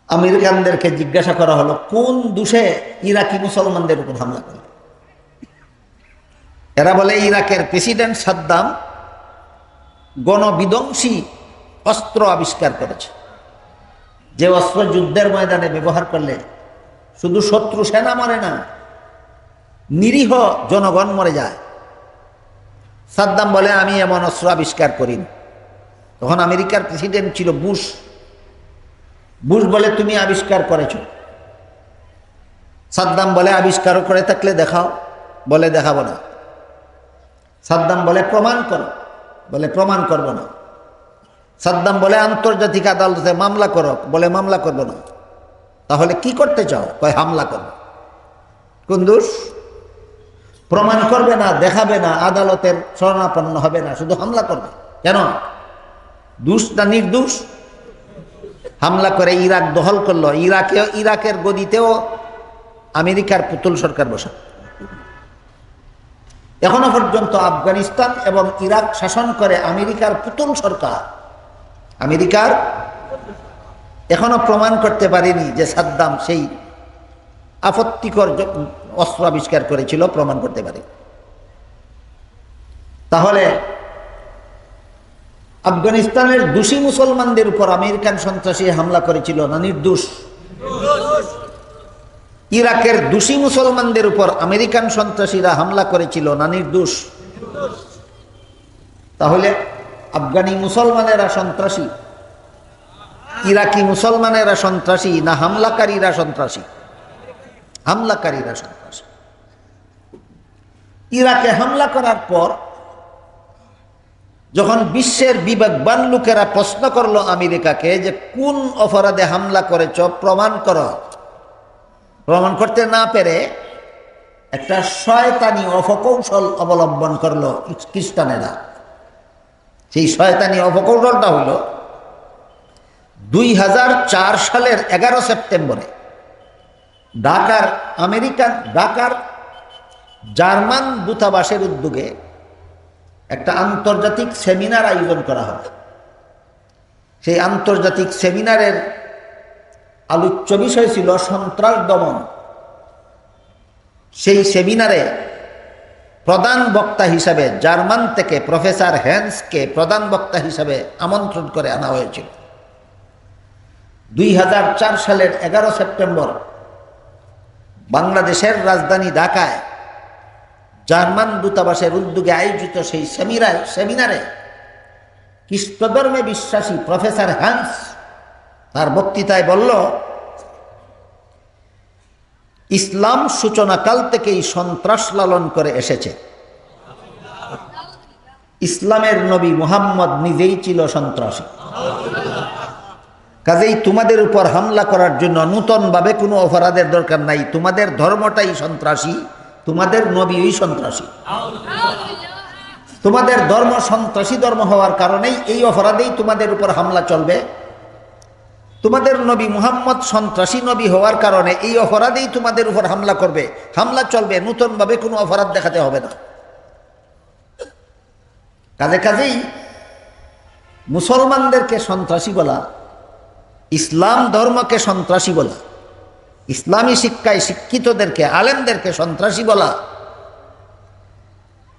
আমেরিকানদেরকে জিজ্ঞাসা করা হলো কোন দোষে ইরাকি মুসলমানদের উপর হামলা করে। এরা বলে ইরাকের প্রেসিডেন্ট সাদ্দাম গণবিধ্বংসী অস্ত্র আবিষ্কার করেছে, যে অস্ত্র যুদ্ধের ময়দানে ব্যবহার করলে শুধু শত্রু সেনা মরে না, নিরীহ জনগণ মরে যায়। সাদ্দাম বলে আমি এমন অস্ত্র আবিষ্কার করিনি। তখন আমেরিকার প্রেসিডেন্ট ছিল বুশ। বুশ বলে তুমি আবিষ্কার করেছ। সাদ্দাম বলে আবিষ্কার করে থাকলে দেখাও। বলে দেখাবো না। সাদ্দাম বলে প্রমাণ করো। বলে প্রমাণ করবো না। সাদ্দাম বলে আন্তর্জাতিক আদালতে মামলা করো। বলে মামলা করবো না। তাহলে কি করতে চাও? কয় হামলা করবো। কোন দোষ? প্রমাণ করবে না, দেখাবে না, আদালতের শরণাপন্ন হবে না, শুধু হামলা করবে। কেন? দোষ না নির্দোষ? হামলা করে ইরাক দখল করলো। ইরাকের গদিতেও আমেরিকার পুতুল সরকার বসা। এখনো পর্যন্ত আফগানিস্তান এবং ইরাক শাসন করে আমেরিকার পুতুল সরকার। আমেরিকার এখনো প্রমাণ করতে পারেনি যে সাদ্দাম সেই আপত্তিকর অস্ত্র আবিষ্কার করেছিল, প্রমাণ করতে পারে। তাহলে আফগানিস্তানের দোষী মুসলমানদের উপর আমেরিকান সন্ত্রাসী হামলা করেছিল না নির্দোষ? ইরাকের দোষী মুসলমানদের উপর আমেরিকান সন্ত্রাসীরা হামলা করেছিল না নির্দোষ? তাহলে আফগানি মুসলমানেরা সন্ত্রাসী, ইরাকি মুসলমানেরা সন্ত্রাসী না হামলাকারীরা সন্ত্রাসী? হামলাকারীরা সন্ত্রাসী। ইরাকে হামলা করার পর যখন বিশ্বের বিবেকবান লোকেরা প্রশ্ন করলো আমেরিকাকে যে কোন অপরাধে হামলা করেছ, প্রমাণ করো, প্রমাণ করতে না পেরে একটা শয়তানি অপকৌশল অবলম্বন করলো খ্রিস্টানেরা। সেই শয়তানি অপকৌশলটা হলো 2004 সালের 11 সেপ্টেম্বরে ঢাকার জার্মান দূতাবাসের উদ্যোগে একটা আন্তর্জাতিক সেমিনার আয়োজন করা হয়। সেই আন্তর্জাতিক সেমিনারের আলোচ্য বিষয় ছিল সন্ত্রাস দমন। সেই সেমিনারে প্রধান বক্তা হিসাবে জার্মান থেকে প্রফেসর হ্যান্সকে প্রধান বক্তা হিসাবে আমন্ত্রণ করে আনা হয়েছিল। 2004 সালের 11 সেপ্টেম্বর বাংলাদেশের রাজধানী ঢাকায় জার্মান দূতাবাসের উদ্যোগে আয়োজিত সেই সেমিনারে খ্রিস্টধর্মে বিশ্বাসী প্রফেসর হ্যান্স তার বক্তৃতায় বলল, ইসলাম সূচনাকাল থেকেই সন্ত্রাস লালন করে এসেছে। ইসলামের নবী মুহাম্মদ নিজেই ছিল সন্ত্রাসী। কাজেই তোমাদের উপর হামলা করার জন্য নূতনভাবে কোনো অপরাধের দরকার নাই। তোমাদের ধর্মটাই সন্ত্রাসী, তোমাদের নবীই সন্ত্রাসী। তোমাদের ধর্ম সন্ত্রাসী ধর্ম হওয়ার কারণেই এই অপরাধেই তোমাদের উপর হামলা চলবে। তোমাদের নবী মুহাম্মদ সন্ত্রাসী নবী হওয়ার কারণে এই অপরাধেই তোমাদের উপর হামলা করবে, হামলা চলবে। নূতনভাবে কোনো অপরাধ দেখাতে হবে না। কাজেই মুসলমানদেরকে সন্ত্রাসী বলা, ইসলাম ধর্মকে সন্ত্রাসী বলা, ইসলামী শিক্ষায় শিক্ষিতদেরকে আলেমদেরকে সন্ত্রাসী বলা,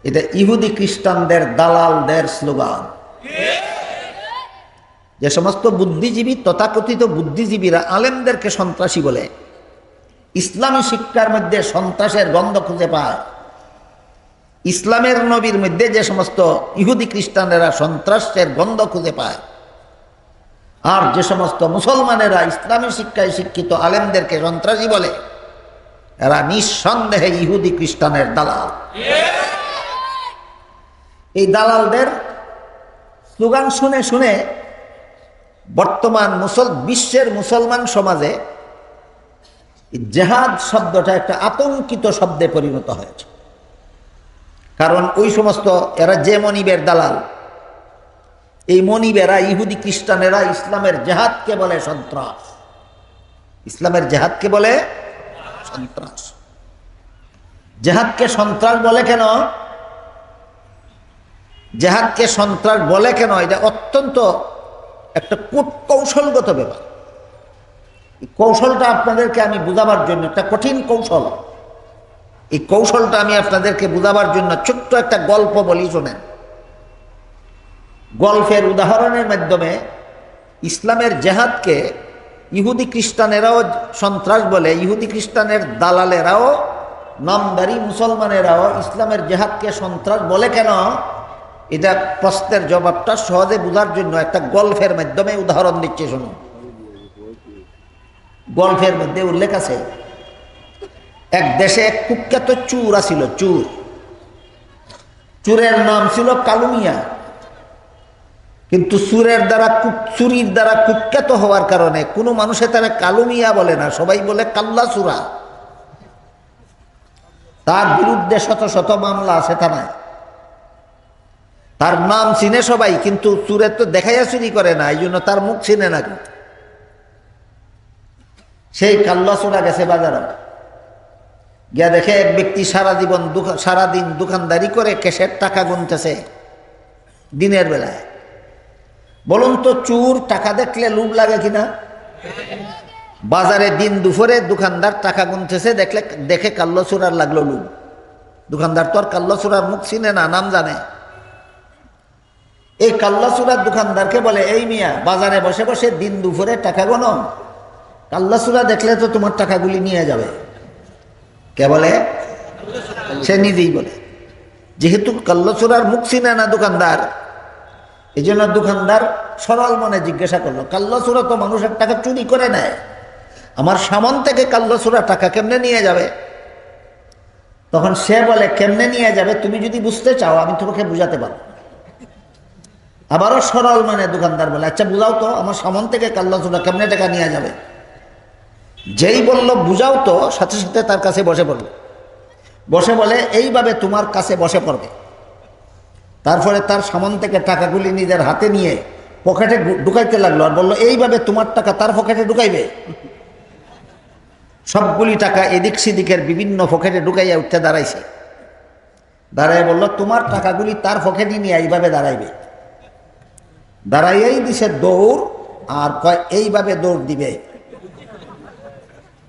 এটা ইহুদি খ্রিস্টানদের দালালদের স্লোগান। যে সমস্ত বুদ্ধিজীবী, তথাকথিত বুদ্ধিজীবীরা আলেমদেরকে সন্ত্রাসী বলে, ইসলামী শিক্ষার মধ্যে সন্ত্রাসের গন্ধ খুঁজে পায়, ইসলামের নবীর মধ্যে যে সমস্ত ইহুদি খ্রিস্টানেরা সন্ত্রাসের গন্ধ খুঁজে পায়, আর যে সমস্ত মুসলমানেরা ইসলামী শিক্ষায় শিক্ষিত আলেমদেরকে সন্ত্রাসী বলে, এরা নিঃসন্দেহে ইহুদি খ্রিস্টানের দালাল। এই দালালদের স্লোগান শুনে শুনে বর্তমান বিশ্বের মুসলমান সমাজে জেহাদ শব্দটা একটা আতঙ্কিত শব্দে পরিণত হয়েছে। কারণ ওই সমস্ত এরা যে মনিবের দালাল, এই মনিবেরা ইহুদি খ্রিস্টানেরা ইসলামের জেহাদকে বলে সন্ত্রাস। ইসলামের জেহাদকে বলে সন্ত্রাস। জেহাদকে সন্ত্রাস বলে কেন? জেহাদকে সন্ত্রাস বলে কেন? এটা অত্যন্ত একটা কৌশলগত ব্যাপার। এই কৌশলটা আপনাদেরকে আমি বুঝাবার জন্য, একটা কঠিন কৌশল, এই কৌশলটা আমি আপনাদেরকে বুঝাবার জন্য ছোট্ট একটা গল্প বলি, শোনেন। গল্পের উদাহরণের মাধ্যমে ইসলামের জেহাদকে ইহুদি খ্রিস্টানেরাও সন্ত্রাস বলে, ইহুদি খ্রিস্টানের দালালেরাও, নামদারি মুসলমানেরাও ইসলামের জেহাদকে সন্ত্রাস বলে কেন, এটা প্রশ্নের জবাবটা সহজে বোঝার জন্য একটা গল্পের মাধ্যমে উদাহরণ দিচ্ছে, শুনুন। গল্পের মধ্যে উল্লেখ আছে, এক দেশে এক কুখ্যাত চোর আছিল। চোরের নাম ছিল কালু মিয়া। কিন্তু চুরির দ্বারা কুখ্যাত হওয়ার কারণে কোনো মানুষে তারা কালু মিয়া বলে না, সবাই বলে কাল্লা চোরা। তার বিরুদ্ধে শত শত মামলা আছে থানায়। তার নাম চিনে সবাই, কিন্তু চুরের তো দেখাইয়া চুরি করে না, এই জন্য তার মুখ চিনে না। সেই কাল্লা চোরা গেছে বাজারে, গিয়া দেখে এক ব্যক্তি সারাদিন দোকানদারি করে ক্যাশের টাকা গুনতেছে দিনের বেলায়। বলুন তো, চোর টাকা দেখলে লোভ লাগে কিনা? বাজারে দিন দুপুরে দোকানদার টাকা গুনতেছে, দেখে কাল্লা চোরার লাগলো লোভ। দোকানদার তো আর কাল্লা চোরার মুখ চিনে না, নাম জানে। এই কাল্লা চোরার দোকানদারকে বলে, এই মিয়া, বাজারে বসে বসে দিন দুপুরে টাকা গোনো, কাল্লা চোরা দেখলে তো তোমার টাকাগুলি নিয়ে যাবে। কে বলে? সে নিজেই বলে। যেহেতু কাল্লা চোরার মুখ চিনে না দোকানদার, এই জন্য দোকানদার সরল মনে জিজ্ঞাসা করলো, কাল্লা চোরা তো মানুষের টাকা চুরি করে নেয়, আমার সামন থেকে কাল্লা চোরা টাকা কেমনে নিয়ে যাবে? তখন সে বলে, কেমনে নিয়ে যাবে তুমি যদি বুঝতে চাও আমি তোমাকে বুঝাতে পারবো। আবারও সরল মানে দোকানদার বলে, আচ্ছা বুঝাও তো, আমার সামন থেকে কাল্লা চোরা কেমনে টাকা নিয়ে যাবে? যেই বলল বুঝাও তো, সাথে সাথে তার কাছে বসে পড়লো। বসে বলে, এইভাবে তোমার কাছে বসে পড়বে। তারপরে তার সামন থেকে টাকাগুলি নিজের হাতে নিয়ে পকেটে ঢুকাইতে লাগলো, আর বললো, এইভাবে তোমার টাকা তার পকেটে ঢুকাইবে। সবগুলি টাকা এদিক সেদিকের বিভিন্ন পকেটে ঢুকাইয়া উঠতে দাঁড়াইছে। দাঁড়াই বলল, তোমার টাকাগুলি তার পকেটে নিয়ে এইভাবে দাঁড়াইবে। দাঁড়াইয়াই দিছে দৌড়, আর কয় এইভাবে দৌড় দিবে।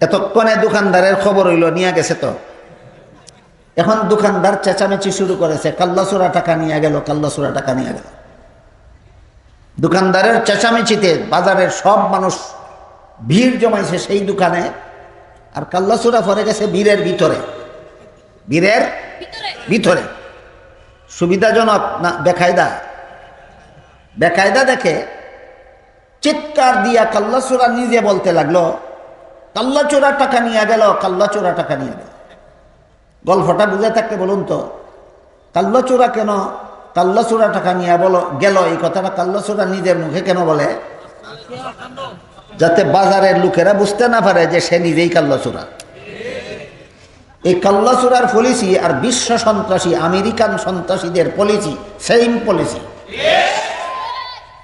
এতক্ষণে দোকানদারের খবর হইল, নিয়ে গেছে তো। এখন দোকানদার চেঁচামেচি শুরু করেছে, কাল্লা চোরা টাকা নিয়ে গেল, কাল্লা চোরা টাকা নিয়ে গেল। দোকানদারের চেঁচামেচিতে বাজারের সব মানুষ ভিড় জমাইছে সেই দোকানে, আর কাল্লা চোরা পরে গেছে বীরের ভিতরে। সুবিধাজনক না বেকায়দা? বেকায়দা দেখে চিৎকার দিয়া কাল্লা চোরা নিজে বলতে লাগলো, কাল্লা চোরা টাকা নিয়ে গেল, কাল্লা চোরা টাকা নিয়ে গেল। গল্পটা বুঝে থাকতে বলুন তো, কাল্লা চোরা কেন কাল্লা চোরা টাকা নিয়ে গেল, এই কথাটা কাল্লা চোরা নিজের মুখে কেন বলে? যাতে বাজারের লোকেরা বুঝতে না পারে যে সে নিজেই কাল্লা চোরা। এই কাল্লা চোরার পলিসি আর বিশ্ব সন্ত্রাসী আমেরিকান সন্ত্রাসীদের পলিসি সেম পলিসি।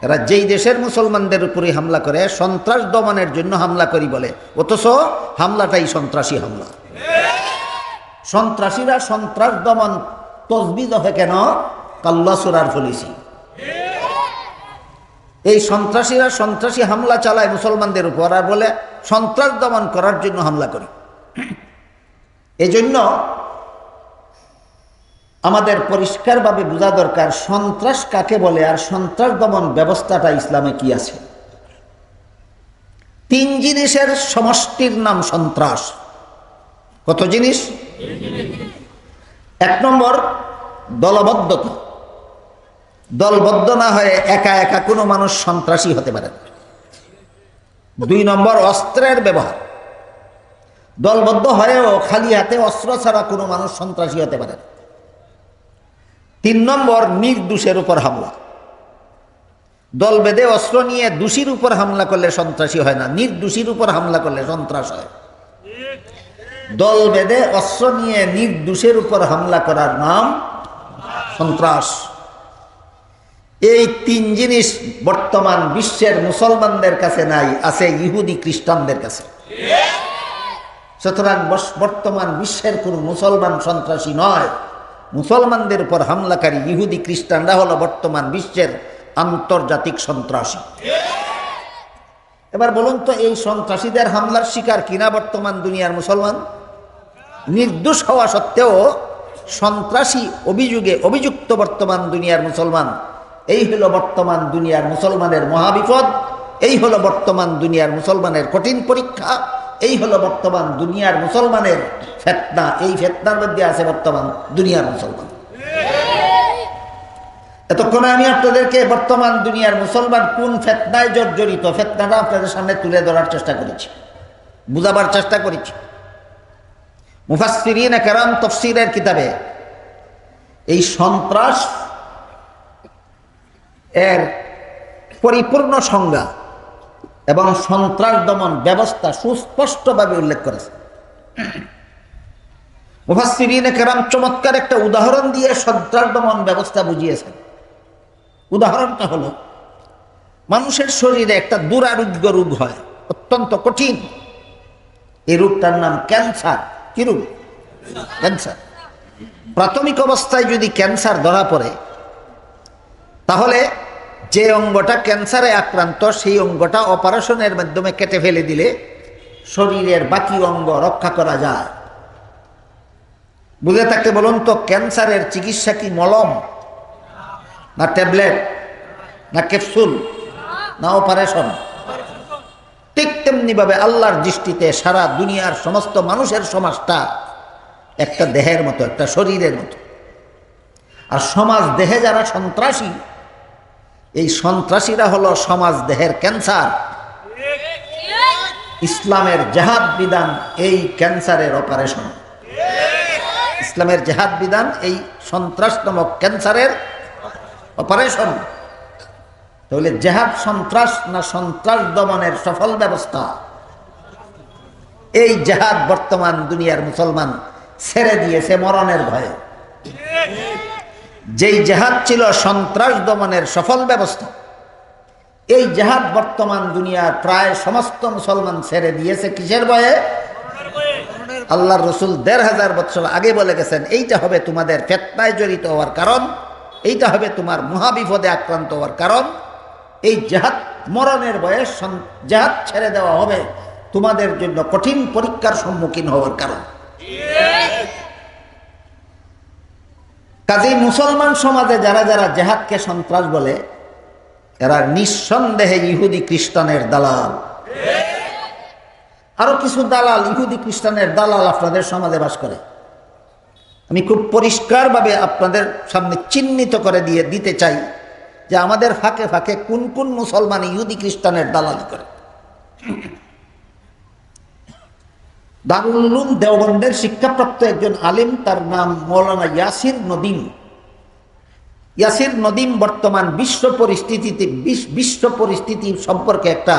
এরা যেই দেশের মুসলমানদের উপরে হামলা করে সন্ত্রাস দমনের জন্য হামলা করি বলে, অথচ হামলাটাই সন্ত্রাসী হামলা। সন্ত্রাসীরা সন্ত্রাস দমন তজবিজ হবে কেন? কাল্লা চোরার পলিসি। এই সন্ত্রাসীরা সন্ত্রাসী হামলা চালায় মুসলমানদের উপর, আর বলে সন্ত্রাস দমন করার জন্য হামলা করি। এজন্য আমাদের পরিষ্কারভাবে বোঝা দরকার সন্ত্রাস কাকে বলে, আর সন্ত্রাস দমন ব্যবস্থাটা ইসলামে কি আছে। তিন জিনিসের সমষ্টির নাম সন্ত্রাস। কত জিনিস? এক নম্বর, দলবদ্ধতা। দলবদ্ধ না হয়ে একা একা কোনো মানুষ সন্ত্রাসী হতে পারে না। 2 নম্বর, অস্ত্রের ব্যবহার। দলবদ্ধ হয়েও খালি হাতে অস্ত্র ছাড়া কোনো মানুষ সন্ত্রাসী হতে পারে না। 3 নম্বর, নির্দোষের উপর হামলা। দল বেঁধে অস্ত্র নিয়ে দোষীর উপর হামলা করলে সন্ত্রাসী হয় না, নির্দোষীর উপর হামলা করলে সন্ত্রাস হয়। দল বেঁধে অস্ত্র নিয়ে নির্দোষের উপর হামলা করার নাম সন্ত্রাস। এই 3 জিনিস বর্তমান বিশ্বের মুসলমানদের কাছে নাই, আছে ইহুদি খ্রিস্টানদের কাছে। সুতরাং বর্তমান বিশ্বের কোন মুসলমান সন্ত্রাসী নয়। মুসলমানদের উপর হামলাকারী ইহুদি খ্রিস্টানরা হলো বর্তমান বিশ্বের আন্তর্জাতিক সন্ত্রাসী। এবার বলুন তো, এই সন্ত্রাসীদের হামলার শিকার কিনা বর্তমান দুনিয়ার মুসলমান? নির্দোষ হওয়া সত্ত্বেও সন্ত্রাসী অভিযোগে অভিযুক্ত বর্তমান দুনিয়ার মুসলমান। এই হলো বর্তমান দুনিয়ার মুসলমানের মহাবিপদ। এই হলো বর্তমান দুনিয়ার মুসলমানের কঠিন পরীক্ষা। এই হলো বর্তমান দুনিয়ার মুসলমানের ফিতনা। এই ফিতনার মধ্যে আছে বর্তমান দুনিয়ার মুসলমান। এতক্ষণে আমি আপনাদেরকে বর্তমান দুনিয়ার মুসলমান কোন ফিতনায় জর্জরিত, ফিতনাটা আপনাদের সামনে তুলে ধরার চেষ্টা করেছি, বুঝাবার চেষ্টা করেছি। মুফাসসিরিনে কেরাম তাফসীরের কিতাবে এই সন্ত্রাস এর পরিপূর্ণ সংজ্ঞা এবং সন্ত্রাস দমন ব্যবস্থা সুস্পষ্টভাবে উল্লেখ করেছে। মুফাসসিরিনে কেরাম চমৎকার একটা উদাহরণ দিয়ে সন্ত্রাস দমন ব্যবস্থা বুঝিয়েছেন। উদাহরণটা হলো, মানুষের শরীরে একটা দুরারোগ্য রোগ হয়, অত্যন্ত কঠিন। এই রোগটার নাম ক্যান্সার। কি রোগ? ক্যান্সার। প্রাথমিক অবস্থায় যদি ক্যান্সার ধরা পড়ে, তাহলে যে অঙ্গটা ক্যান্সারে আক্রান্ত সেই অঙ্গটা অপারেশনের মাধ্যমে কেটে ফেলে দিলে শরীরের বাকি অঙ্গ রক্ষা করা যায়। বুঝে থাকতে বলুন তো, ক্যান্সারের চিকিৎসা কি মলম, না ট্যাবলেট, না ক্যাপসুল, না অপারেশন? ঠিক তেমনি ভাবে আল্লাহর দৃষ্টিতে সারা দুনিয়ার সমস্ত মানুষের সমাজটা একটা দেহের মতো, একটা শরীরের মতো। আর সমাজ দেহে যারা সন্ত্রাসী, এই সন্ত্রাসীরা হলো সমাজ দেহের ক্যান্সার। ইসলামের জিহাদ বিধান এই ক্যান্সারের অপারেশন। ইসলামের জিহাদ বিধান এই সন্ত্রাস নামক ক্যান্সারের অপারেশন। তাহলে জিহাদ সন্ত্রাস না সন্ত্রাস দমনের সফল ব্যবস্থা? এই জিহাদ বর্তমান দুনিয়ার মুসলমান ছেড়ে দিয়েছে মরণের ভয়ে। যেই জিহাদ ছিল সন্ত্রাস দমনের সফল ব্যবস্থা, এই জিহাদ বর্তমান দুনিয়ার প্রায় সমস্ত মুসলমান ছেড়ে দিয়েছে কিসের ভয়ে? আল্লাহর রাসূল ১৫০০ বছর আগে বলে গেছেন, এইটা হবে তোমাদের ফিতনায় জড়িত হওয়ার কারণ, এইটা হবে তোমার মহাবিপদে আক্রান্ত হওয়ার কারণ। এই জিহাদ মরণের ভয়ে জিহাদ ছেড়ে দেওয়া হবে তোমাদের জন্য কঠিন পরীক্ষার সম্মুখীন হওয়ার কারণ। কাজেই মুসলমান সমাজে যারা যারা জিহাদকে সন্ত্রাস বলে, এরা নিঃসন্দেহে ইহুদি খ্রিস্টানের দালাল। আরো কিছু দালাল, ইহুদি খ্রিস্টানের দালাল আপনাদের সমাজে বাস করে। আমি খুব পরিষ্কারভাবে আপনাদের সামনে চিহ্নিত করে দিতে চাই যে আমাদের ফাঁকে ফাঁকে কোন কোন মুসলমান ইহুদি খ্রিস্টানের দালালি করে। দারুল উলুম দেওবন্দের শিক্ষাপ্রাপ্ত একজন আলিম, তার নাম মৌলানা ইয়াসির নদীম। ইয়াসির নদীম বর্তমান বিশ্ব পরিস্থিতি সম্পর্কে একটা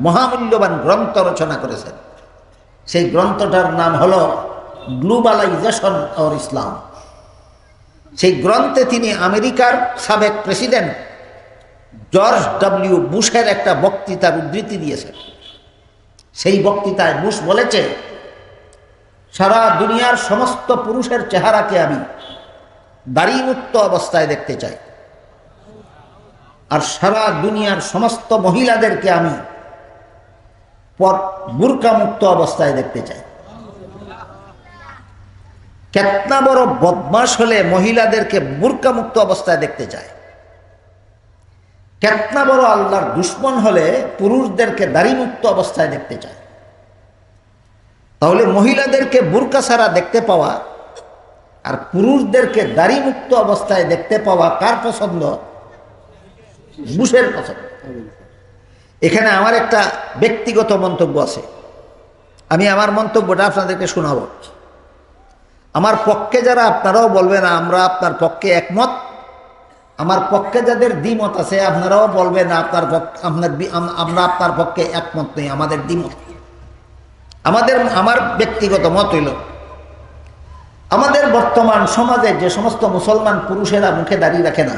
মহামূল্যবান গ্রন্থ রচনা করেছেন। সেই গ্রন্থটার নাম হলো গ্লোবালাইজেশন অর ইসলাম। সেই গ্রন্থে তিনি আমেরিকার সাবেক প্রেসিডেন্ট জর্জ ডব্লিউ বুশের একটা বক্তৃতার উদ্ধৃতি দিয়েছেন। সেই বক্তৃতায় বুশ বলেছে, সারা দুনিয়ার সমস্ত পুরুষের চেহারাকে আমি দাড়িমুক্ত অবস্থায় দেখতে চাই, আর সারা দুনিয়ার সমস্ত মহিলাদেরকে আমি বুরকামুক্ত অবস্থায় দেখতে চাই। কেতনা বড় বদমাশ হলে মহিলাদেরকে বুরকামুক্ত অবস্থায় দেখতে চায়, কেতনা বড় আল্লাহর দুশমন হলে পুরুষদেরকে দাড়িমুক্ত অবস্থায় দেখতে চায়। তাহলে মহিলাদেরকে বুরকা ছাড়া দেখতে পাওয়া আর পুরুষদেরকে দাড়ি মুক্ত অবস্থায় দেখতে পাওয়া কার পছন্দ? বুশের পছন্দ। এখানে আমার একটা ব্যক্তিগত মন্তব্য আছে, আমি আমার মন্তব্যটা আপনাদেরকে শোনাবো। আমার পক্ষে যারা, আপনারাও বলবেন আমরা আপনার পক্ষে একমত, আমার পক্ষে যাদের দ্বিমত আছে আপনারাও বলবেন আমরা আপনার পক্ষে একমত নেই, আমাদের দ্বিমত। আমার ব্যক্তিগত মত হইল, আমাদের বর্তমান সমাজে যে সমস্ত মুসলমান পুরুষেরা মুখে দাড়ি রাখে না,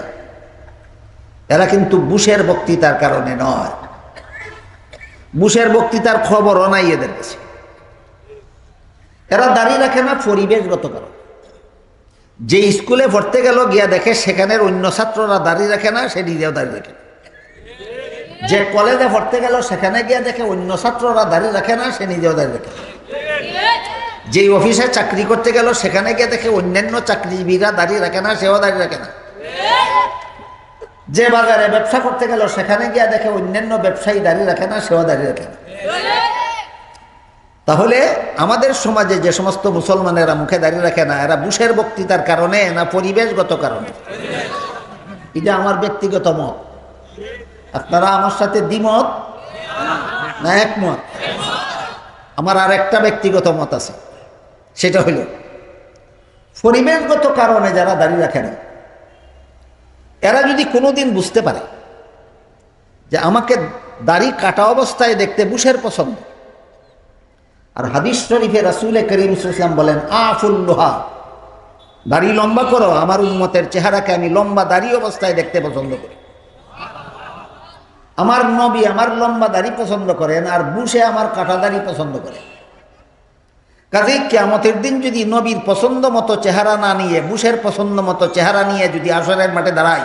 এরা কিন্তু বুশের বক্তৃতার কারণে নয়। বুশের বক্তৃতার খবরও নাই এদের কাছে। এরা দাড়ি রাখে না পরিবেশগত কারণ। যে স্কুলে পড়তে গেল গিয়া দেখে সেখানের অন্য ছাত্ররা দাড়ি রাখে না, সে নিজেও দাড়ি রাখে না। যে কলেজে পড়তে গেল সেখানে গিয়া দেখে অন্য ছাত্ররা দাড়ি রাখে না, সে নিজেও দাড়ি রাখে না। যে অফিসে চাকরি করতে গেল সেখানে গিয়ে দেখে অন্যান্য চাকরিজীবীরা দাড়ি রাখে না, সেও দাড়ি রাখে না। যে বাজারে ব্যবসা করতে গেল সেখানে গিয়া দেখে অন্যান্য ব্যবসায়ী দাড়ি রাখে না, সেও দাড়ি রাখে না। তাহলে আমাদের সমাজে যে সমস্ত মুসলমানেরা মুখে দাড়ি রাখে না, এরা বুশের বক্তৃতার কারণে না পরিবেশগত কারণে? এটা আমার ব্যক্তিগত মত। আপনারা আমার সাথে দ্বিমত না একমত? আমার আর একটা ব্যক্তিগত মত আছে, সেটা হইল পরিবেশগত কারণে যারা দাড়ি রাখে না, এরা যদি কোনোদিন বুঝতে পারে যে আমাকে দাড়ি কাটা অবস্থায় দেখতে বুশের পছন্দ, আর হাদিস শরীফে রাসূল করিম সাল্লাল্লাহু আলাইহি ওয়াসাল্লাম বলেন আফুল্লুহা, দাড়ি লম্বা করো, আমার উম্মতের চেহারাকে আমি লম্বা দাড়ি অবস্থায় দেখতে পছন্দ করি। আমার নবী আমার লম্বা দাড়ি পছন্দ করেন, আর বুশে আমার কাটা দাড়ি পছন্দ করেন। কাজেই কিয়ামতের দিন যদি নবীর পছন্দ মতো চেহারা না নিয়ে বুশের পছন্দ মতো চেহারা নিয়ে যদি আসরের মাঠে দাঁড়াই,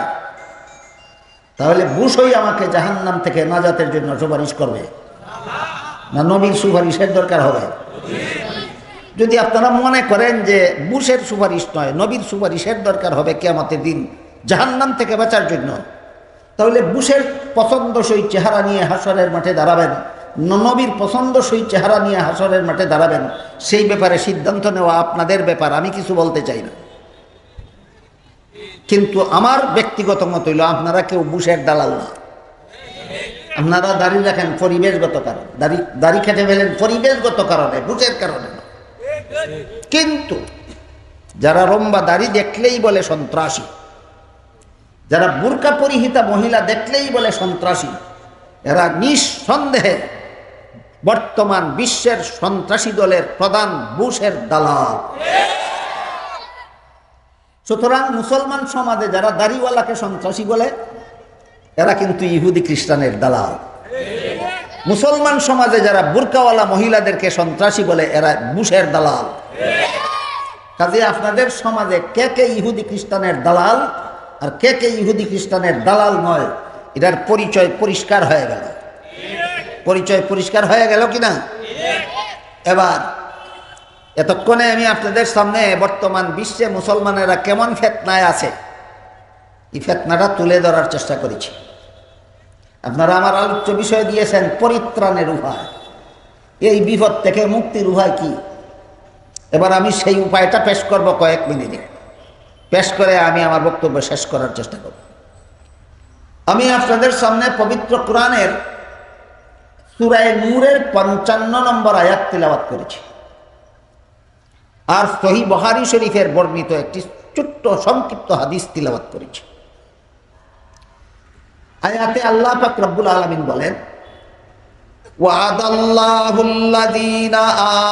তাহলে বুশই আমাকে জাহান্নাম থেকে নাজাতের জন্য সুপারিশ করবে, না নবীর সুপারিশের দরকার হবে? যদি আপনারা মনে করেন যে বুশের সুপারিশ নয়, নবীর সুপারিশের দরকার হবে কিয়ামতের দিন জাহান্নাম থেকে বাঁচার জন্য, তাহলে বুশের পছন্দসই চেহারা নিয়ে হাসরের মাঠে দাঁড়াবেন, নবীর পছন্দসই চেহারা নিয়ে হাসরের মাঠে দাঁড়াবেন। সেই ব্যাপারে সিদ্ধান্ত নেওয়া আপনাদের ব্যাপার, আমি কিছু বলতে চাই না। কিন্তু আমার ব্যক্তিগত মত হইল, আপনারা কেউ বুশের দালাল না। আপনারা দাড়ি রাখেন পরিবেশগত কারণ, দাড়ি কেটে ফেলেন পরিবেশগত কারণে, বুশের কারণে না। কিন্তু যারা লম্বা দাড়ি দেখলেই বলে সন্ত্রাসী, যারা বুরকা পরিহিতা মহিলা দেখলেই বলে সন্ত্রাসী, এরা নিঃসন্দেহে বর্তমান বিশ্বের সন্ত্রাসী দলের প্রধান বুশের দালাল। সুতরাং মুসলমান সমাজে যারা দাড়িওয়ালাকে সন্ত্রাসী বলে, এরা কিন্তু ইহুদি খ্রিস্টানের দালাল। মুসলমান সমাজে যারা বুরকাওয়ালা মহিলাদেরকে সন্ত্রাসী বলে, এরা বুশের দালাল। কাজে আপনাদের সমাজে কে কে ইহুদি খ্রিস্টানের দালাল আর কে কে ইহুদি খ্রিস্টানের দালাল নয়, এটার পরিচয় পরিষ্কার হয়ে গেল। পরিচয় পরিষ্কার হয়ে গেল কিনা? এবার এতক্ষণে আমি আপনাদের সামনে বর্তমান বিশ্বে মুসলমানেরা কেমন ফিতনায় আছে, এই ফিতনাটা তুলে ধরার চেষ্টা করেছি। আপনারা আমার আলোচ্য বিষয় দিয়েছেন পরিত্রাণের উপায়, এই বিপদ থেকে মুক্তির উপায় কি। এবার আমি সেই উপায়টা পেশ করব কয়েক মিনিটে, পেশ করে আমি আমার বক্তব্য শেষ করার চেষ্টা করব। আমি আপনাদের সামনে পবিত্র কোরআনের সূরা নূরের 55 নম্বর আয়াত তিলাওয়াত করেছি, আর সহিহ বুখারী শরীফের বর্ণিত একটি ছোট্ট সংক্ষিপ্ত হাদিস তিলাওয়াত করেছি। আয়াতে আল্লাহ পাক রব্বুল আলামিন বলেন, ওয়াদাল্লাহুল্লাযীনা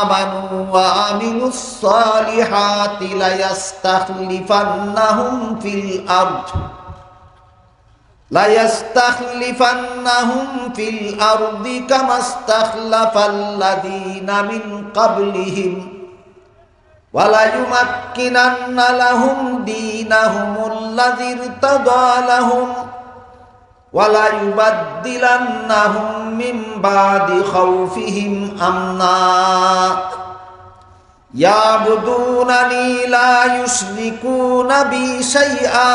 আমানু ওয়া আমিলুস সালিহাতি লায়াস্তাখলিফান্নাহুম ফিল আরদ কামাস্তাখলাফাল্লাযীনা মিন ক্বাবলিহিম ওয়া লায়ুমাক্কিনান্না লাহুম দীনাহুমুল্লাযী ইরতাদা লাহুম ওয়ালা ইউবাদদিলান্নাহুম মিন বাদি খাউফিহিম আমনা ইয়াবুদুনানি লা ইউশরিকুনা বি শাইআ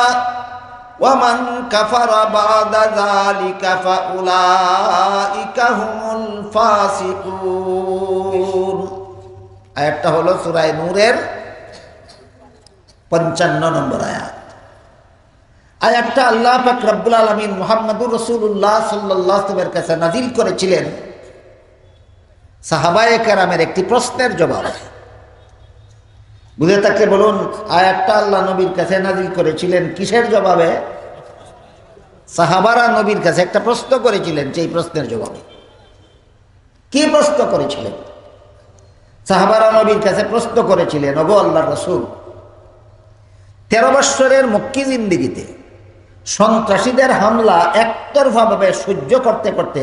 ওয়া মান কাফারা বা'দা যালিকা ফাউলাইকা হুমুল ফাসিকুন। আয়াতটা হলো সূরা নূরের 55 নম্বর আয়াত। আয়াতটা আল্লাহ পাক রব্বুল আলামিন মুহাম্মদুর রাসূলুল্লাহ সাল্লাল্লাহু আলাইহি ওয়াসাল্লামের কাছে নাযিল করেছিলেন সাহাবায়ে কেরামের একটি প্রশ্নের জবাব। বুঝে থাকলে বলুন, আয়াতটা আল্লাহ নবীর কাছে নাযিল করেছিলেন কিসের জবাবে? সাহাবারা নবীর কাছে একটা প্রশ্ন করেছিলেন, সেই প্রশ্নের জবাবে। কি প্রশ্ন করেছিলেন? সাহাবারা নবীর কাছে প্রশ্ন করেছিলেন, ওগো আল্লাহর রাসূল, 13 বৎসরের মক্কি জিন্দেগিতে সন্ত্রাসীদের হামলা একতরফাভাবে সহ্য করতে করতে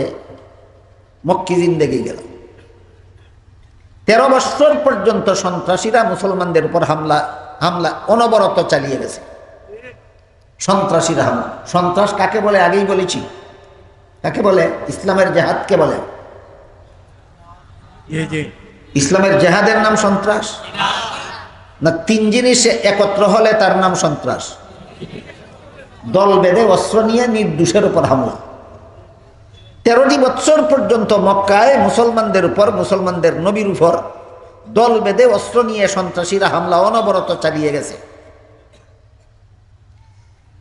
মক্কি জিন্দেগি গেল। 13 বৎসর পর্যন্ত সন্ত্রাসীরা মুসলমানদের উপর হামলা অনবরত চালিয়ে গেছে। সন্ত্রাসীরা হামলা, সন্ত্রাস কাকে বলে আগেই বলেছি। কাকে বলে? ইসলামের জেহাদকে বলে। ইসলামের জেহাদের নাম সন্ত্রাস না? 3 জিনিস একত্র হলে তার নাম সন্ত্রাস। দল বেঁধে অস্ত্র নিয়ে নির্দোষের উপর হামলা। 13টি বৎসর পর্যন্ত মক্কায় মুসলমানদের উপর, মুসলমানদের নবীর উপর দল বেঁধে অস্ত্র নিয়ে সন্ত্রাসীরা হামলা অনবরত চালিয়ে গেছে।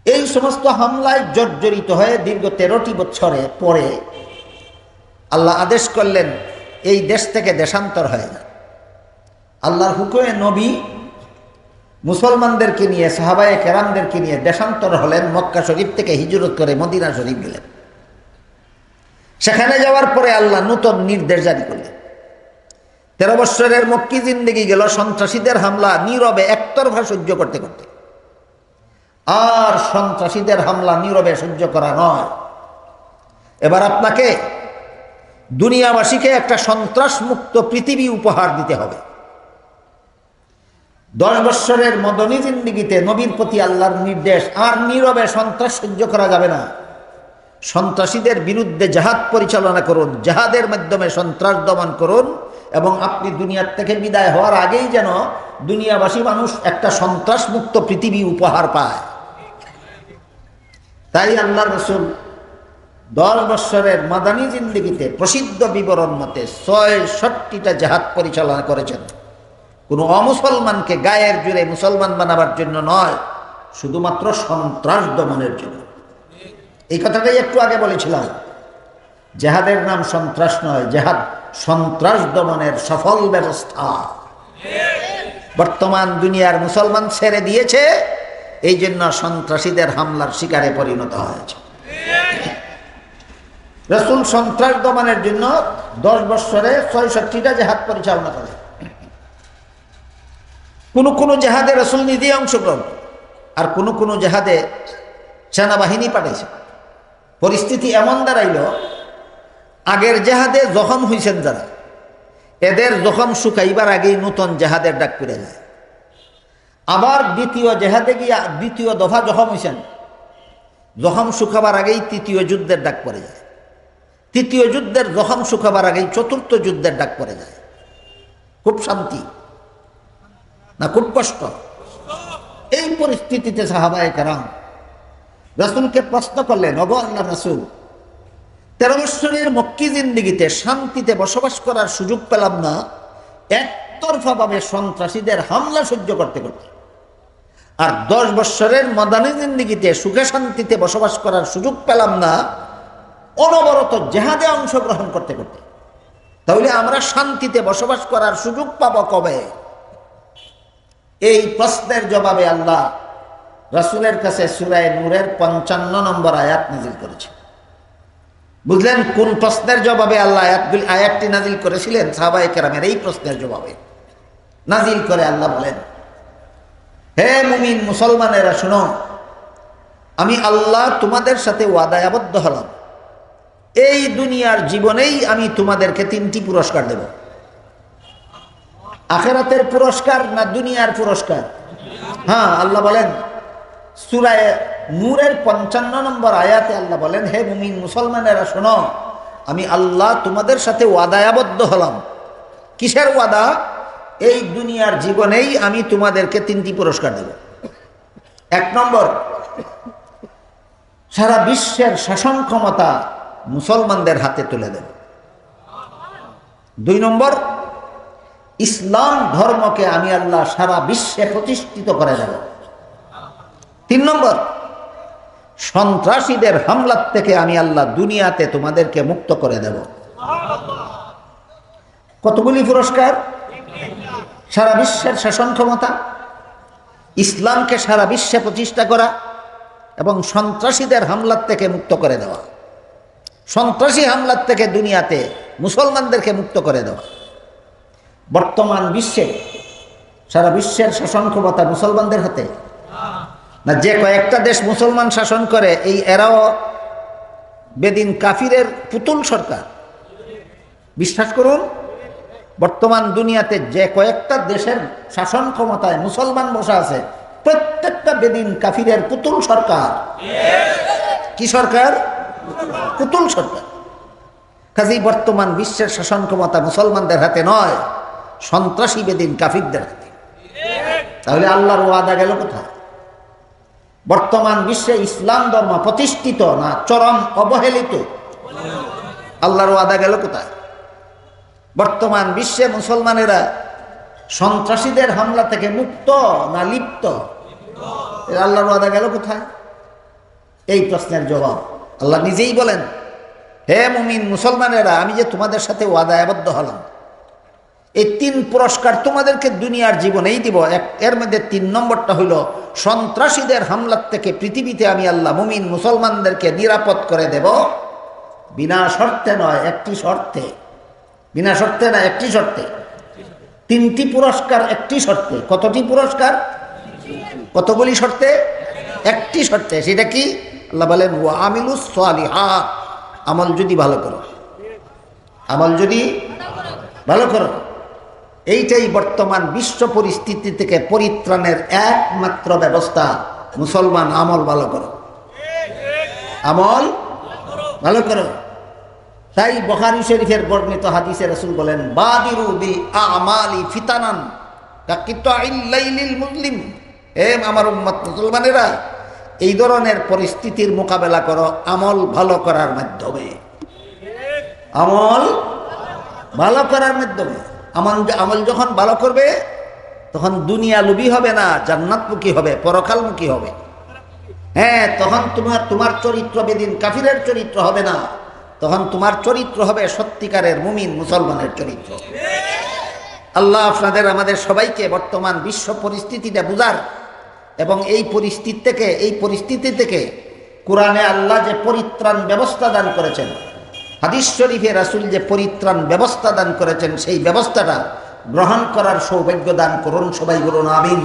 এই সমস্ত হামলায় জর্জরিত হয়ে দীর্ঘ 13টি বৎসরে পরে আল্লাহ আদেশ করলেন এই দেশ থেকে দেশান্তর হয়ে যায়। আল্লাহর হুকুমে নবী মুসলমানদেরকে নিয়ে, সাহাবায়ে কেরামদেরকে নিয়ে দেশান্তর হলেন। মক্কা শরীফ থেকে হিজরত করে মদিনা শরীফ গেলেন। সেখানে যাওয়ার পরে আল্লাহ নতুন নির্দেশ জারি করলেন। 13 বৎসরের মক্কি জিন্দেগি গেল সন্ত্রাসীদের হামলা নীরবে একতরফা সহ্য করতে করতে। আর সন্ত্রাসীদের হামলা নীরবে সহ্য করা নয়, এবার আপনাকে দুনিয়াবাসীকে একটা সন্ত্রাস মুক্ত পৃথিবী উপহার দিতে হবে। 10 বৎসরের মদনী জিন্দেগিতে নবীর প্রতি আল্লাহর নির্দেশ, আর নীরবে সন্ত্রাস সহ্য করা যাবে না। সন্ত্রাসীদের বিরুদ্ধে জাহাদ পরিচালনা করুন, জাহাদের মাধ্যমে সন্ত্রাস দমন করুন, এবং আপনি দুনিয়ার থেকে বিদায় হওয়ার আগেই যেন দুনিয়াবাসী মানুষ একটা সন্ত্রাস মুক্ত পৃথিবী উপহার পায়। তাই আল্লাহর রাসূল 10 বৎসরের মাদানী জিন্দেগিতে প্রসিদ্ধ বিবরণ মতে 66টা জাহাদ পরিচালনা করেছেন। কোনো অমুসলমানকে গায়ের জোরে মুসলমান বানাবার জন্য নয়, শুধুমাত্র সন্ত্রাস দমনের জন্য। এই কথাটাই একটু আগে বলেছিলাম। জেহাদের নাম সন্ত্রাস নয়, জেহাদ সন্ত্রাস দমনের সফল ব্যবস্থা। বর্তমান দুনিয়ার মুসলমান ছেড়ে দিয়েছে, এই জন্য সন্ত্রাসীদের হামলার শিকারে পরিণত হয়েছে। রাসূল সন্ত্রাস দমনের জন্য 10 বৎসরে 66টা জেহাদ পরিচালনা করে। কোন জেহাদে রাসূল নিজেই অংশগ্রহণ, আর কোন জেহাদে সেনাবাহিনী পাঠিয়েছে। পরিস্থিতি এমন দাঁড়াইল, আগের জেহাদে জখম হয়েছেন যারা, এদের জখম শুকাইবার আগেই নতুন জেহাদের ডাক পড়ে যায়। আবার দ্বিতীয় জেহাদে গিয়া দ্বিতীয় দফা জখম হয়েছেন, জখম শুকাবার আগেই তৃতীয় যুদ্ধের ডাক পড়ে যায়। তৃতীয় যুদ্ধের জখম শুকাবার আগেই চতুর্থ যুদ্ধের ডাক পড়ে যায়। খুব শান্তি না খুব কষ্ট? এই পরিস্থিতিতে সাহাবায়ে কেরাম রাসূলকে প্রশ্ন করলেন, ওগো আল্লাহর রাসূল, 13 বৎসরের মক্কি জিন্দেগিতে শান্তিতে বসবাস করার সুযোগ পেলাম না, একতরফাভাবে সন্ত্রাসীদের হামলা সহ্য করতে করতে। আর 10 বৎসরের মাদানী জিন্দেগিতে সুখে শান্তিতে বসবাস করার সুযোগ পেলাম না, অনবরত জেহাদে অংশগ্রহণ করতে করতে। তাহলে আমরা শান্তিতে বসবাস করার সুযোগ পাবো কবে? এই প্রশ্নের জবাবে আল্লাহ রাসূলের কাছে সূরা নূরের 55 নম্বর আয়াত নাযিল করেছে। বুঝলেন কোন প্রশ্নের জবাবে আল্লাহ আয়াতটি নাযিল করেছিলেন? সাহাবায়ে কেরামের এই প্রশ্নের জবাবে নাযিল করে আল্লাহ বলেন, হে মুমিন মুসলমানেরা শুনো, আমি আল্লাহ তোমাদের সাথে ওয়াদায় আবদ্ধ হলাম, এই দুনিয়ার জীবনেই আমি তোমাদেরকে 3টি পুরস্কার দেব। আখিরাতের পুরস্কার না দুনিয়ার পুরস্কার? হ্যাঁ, আল্লাহ বলেন সূরা নূরের 55 নম্বর আয়াতে আল্লাহ বলেন, হে মুমিন মুসলমানেরা শোনো, আমি আল্লাহ তোমাদের সাথে ওয়াদায় আবদ্ধ হলাম। কিসের ওয়াদা? এই দুনিয়ার জীবনেই আমি তোমাদেরকে 3টি পুরস্কার দেব। 1 নম্বর, সারা বিশ্বের শাসন ক্ষমতা মুসলমানদের হাতে তুলে দেব। 2 নম্বর, ইসলাম ধর্মকে আমি আল্লাহ সারা বিশ্বে প্রতিষ্ঠিত করে দেব। তিন নম্বর, সন্ত্রাসীদের হামলার থেকে আমি আল্লাহ দুনিয়াতে তোমাদেরকে মুক্ত করে দেব। কতগুলি পুরস্কার? সারা বিশ্বের শাসন ক্ষমতা, ইসলামকে সারা বিশ্বে প্রতিষ্ঠা করা এবং সন্ত্রাসীদের হামলার থেকে মুক্ত করে দেওয়া। সন্ত্রাসী হামলার থেকে দুনিয়াতে মুসলমানদেরকে মুক্ত করে দেওয়া। বর্তমান বিশ্বে সারা বিশ্বের শাসন ক্ষমতা মুসলমানদের হাতে না? যে কয়েকটা দেশ মুসলমান শাসন করে এরাও বেদিন কাফিরের পুতুল সরকার। বিশ্বাস করুন, বর্তমান দুনিয়াতে যে কয়েকটা দেশের শাসন ক্ষমতায় মুসলমান বসা আছে, প্রত্যেকটা বেদিন কাফিরের পুতুল সরকার। কি সরকার? পুতুল সরকার। কাজেই বর্তমান বিশ্বের শাসন ক্ষমতা মুসলমানদের হাতে নয়, সন্ত্রাসী বেদিন কাফিরদের হাতে। তাহলে আল্লাহর ওয়াদা গেল কোথায়? বর্তমান বিশ্বে ইসলাম ধর্ম প্রতিষ্ঠিত না চরম অবহেলিত? আল্লাহর ওয়াদা গেল কোথায়? বর্তমান বিশ্বে মুসলমানেরা সন্ত্রাসীদের হামলা থেকে মুক্ত না লিপ্ত? আল্লাহর ওয়াদা গেল কোথায়? এই প্রশ্নের জবাব আল্লাহ নিজেই বলেন, হে মুমিন মুসলমানেরা, আমি যে তোমাদের সাথে ওয়াদায় আবদ্ধ হলাম, এই তিন পুরস্কার তোমাদেরকে দুনিয়ার জীবনেই দিব। এর মধ্যে 3 নম্বরটা হইল সন্ত্রাসীদের হামলার থেকে পৃথিবীতে আমি আল্লাহ মুমিন মুসলমানদেরকে নিরাপদ করে দেব, বিনা শর্তে নয়, একটি শর্তে। বিনা শর্তে না, একটি শর্তে। 3টি পুরস্কার একটি শর্তে। কতটি পুরস্কার? কতগুলি শর্তে? একটি শর্তে। সেটা কি? আল্লাহ বলেন, ওয়া আমিলুস সালিহাত, আমল যদি ভালো করো, আমল যদি ভালো করো। এইটাই বর্তমান বিশ্ব পরিস্থিতি থেকে পরিত্রাণের একমাত্র ব্যবস্থা। মুসলমান, আমল ভালো করো, আমল ভালো করো। তাই বুখারী শরীফের বর্ণিত হাদিসে রাসূল বলেন, বাদিরু বি আমালি ফিতানান কাকিতাইল লাইলিল মুসলিম। হে আমার উম্মত মুসলমানেরা, এই ধরনের পরিস্থিতির মোকাবেলা করো আমল ভালো করার মাধ্যমে। আমল ভালো করার মাধ্যমে। আমল যখন ভালো করবে তখন দুনিয়া লোভী হবে না, জান্নাতমুখী হবে, পরকালমুখী হবে। হ্যাঁ, তখন তোমার চরিত্র বেদিন কাফিরের চরিত্র হবে না, তখন তোমার চরিত্র হবে সত্যিকারের মুমিন মুসলমানের চরিত্র। আল্লাহ আপনাদের আমাদের সবাইকে বর্তমান বিশ্ব পরিস্থিতিটা বুঝার এবং এই পরিস্থিতি থেকে কোরআনে আল্লাহ যে পরিত্রাণ ব্যবস্থা দান করেছেন, হাদিস শরীফে রাসূল যে পরিত্রাণ ব্যবস্থা দান করেছেন, সেই ব্যবস্থাটা গ্রহণ করার সৌভাগ্য দান করুন। সবাই বলুন আমিন।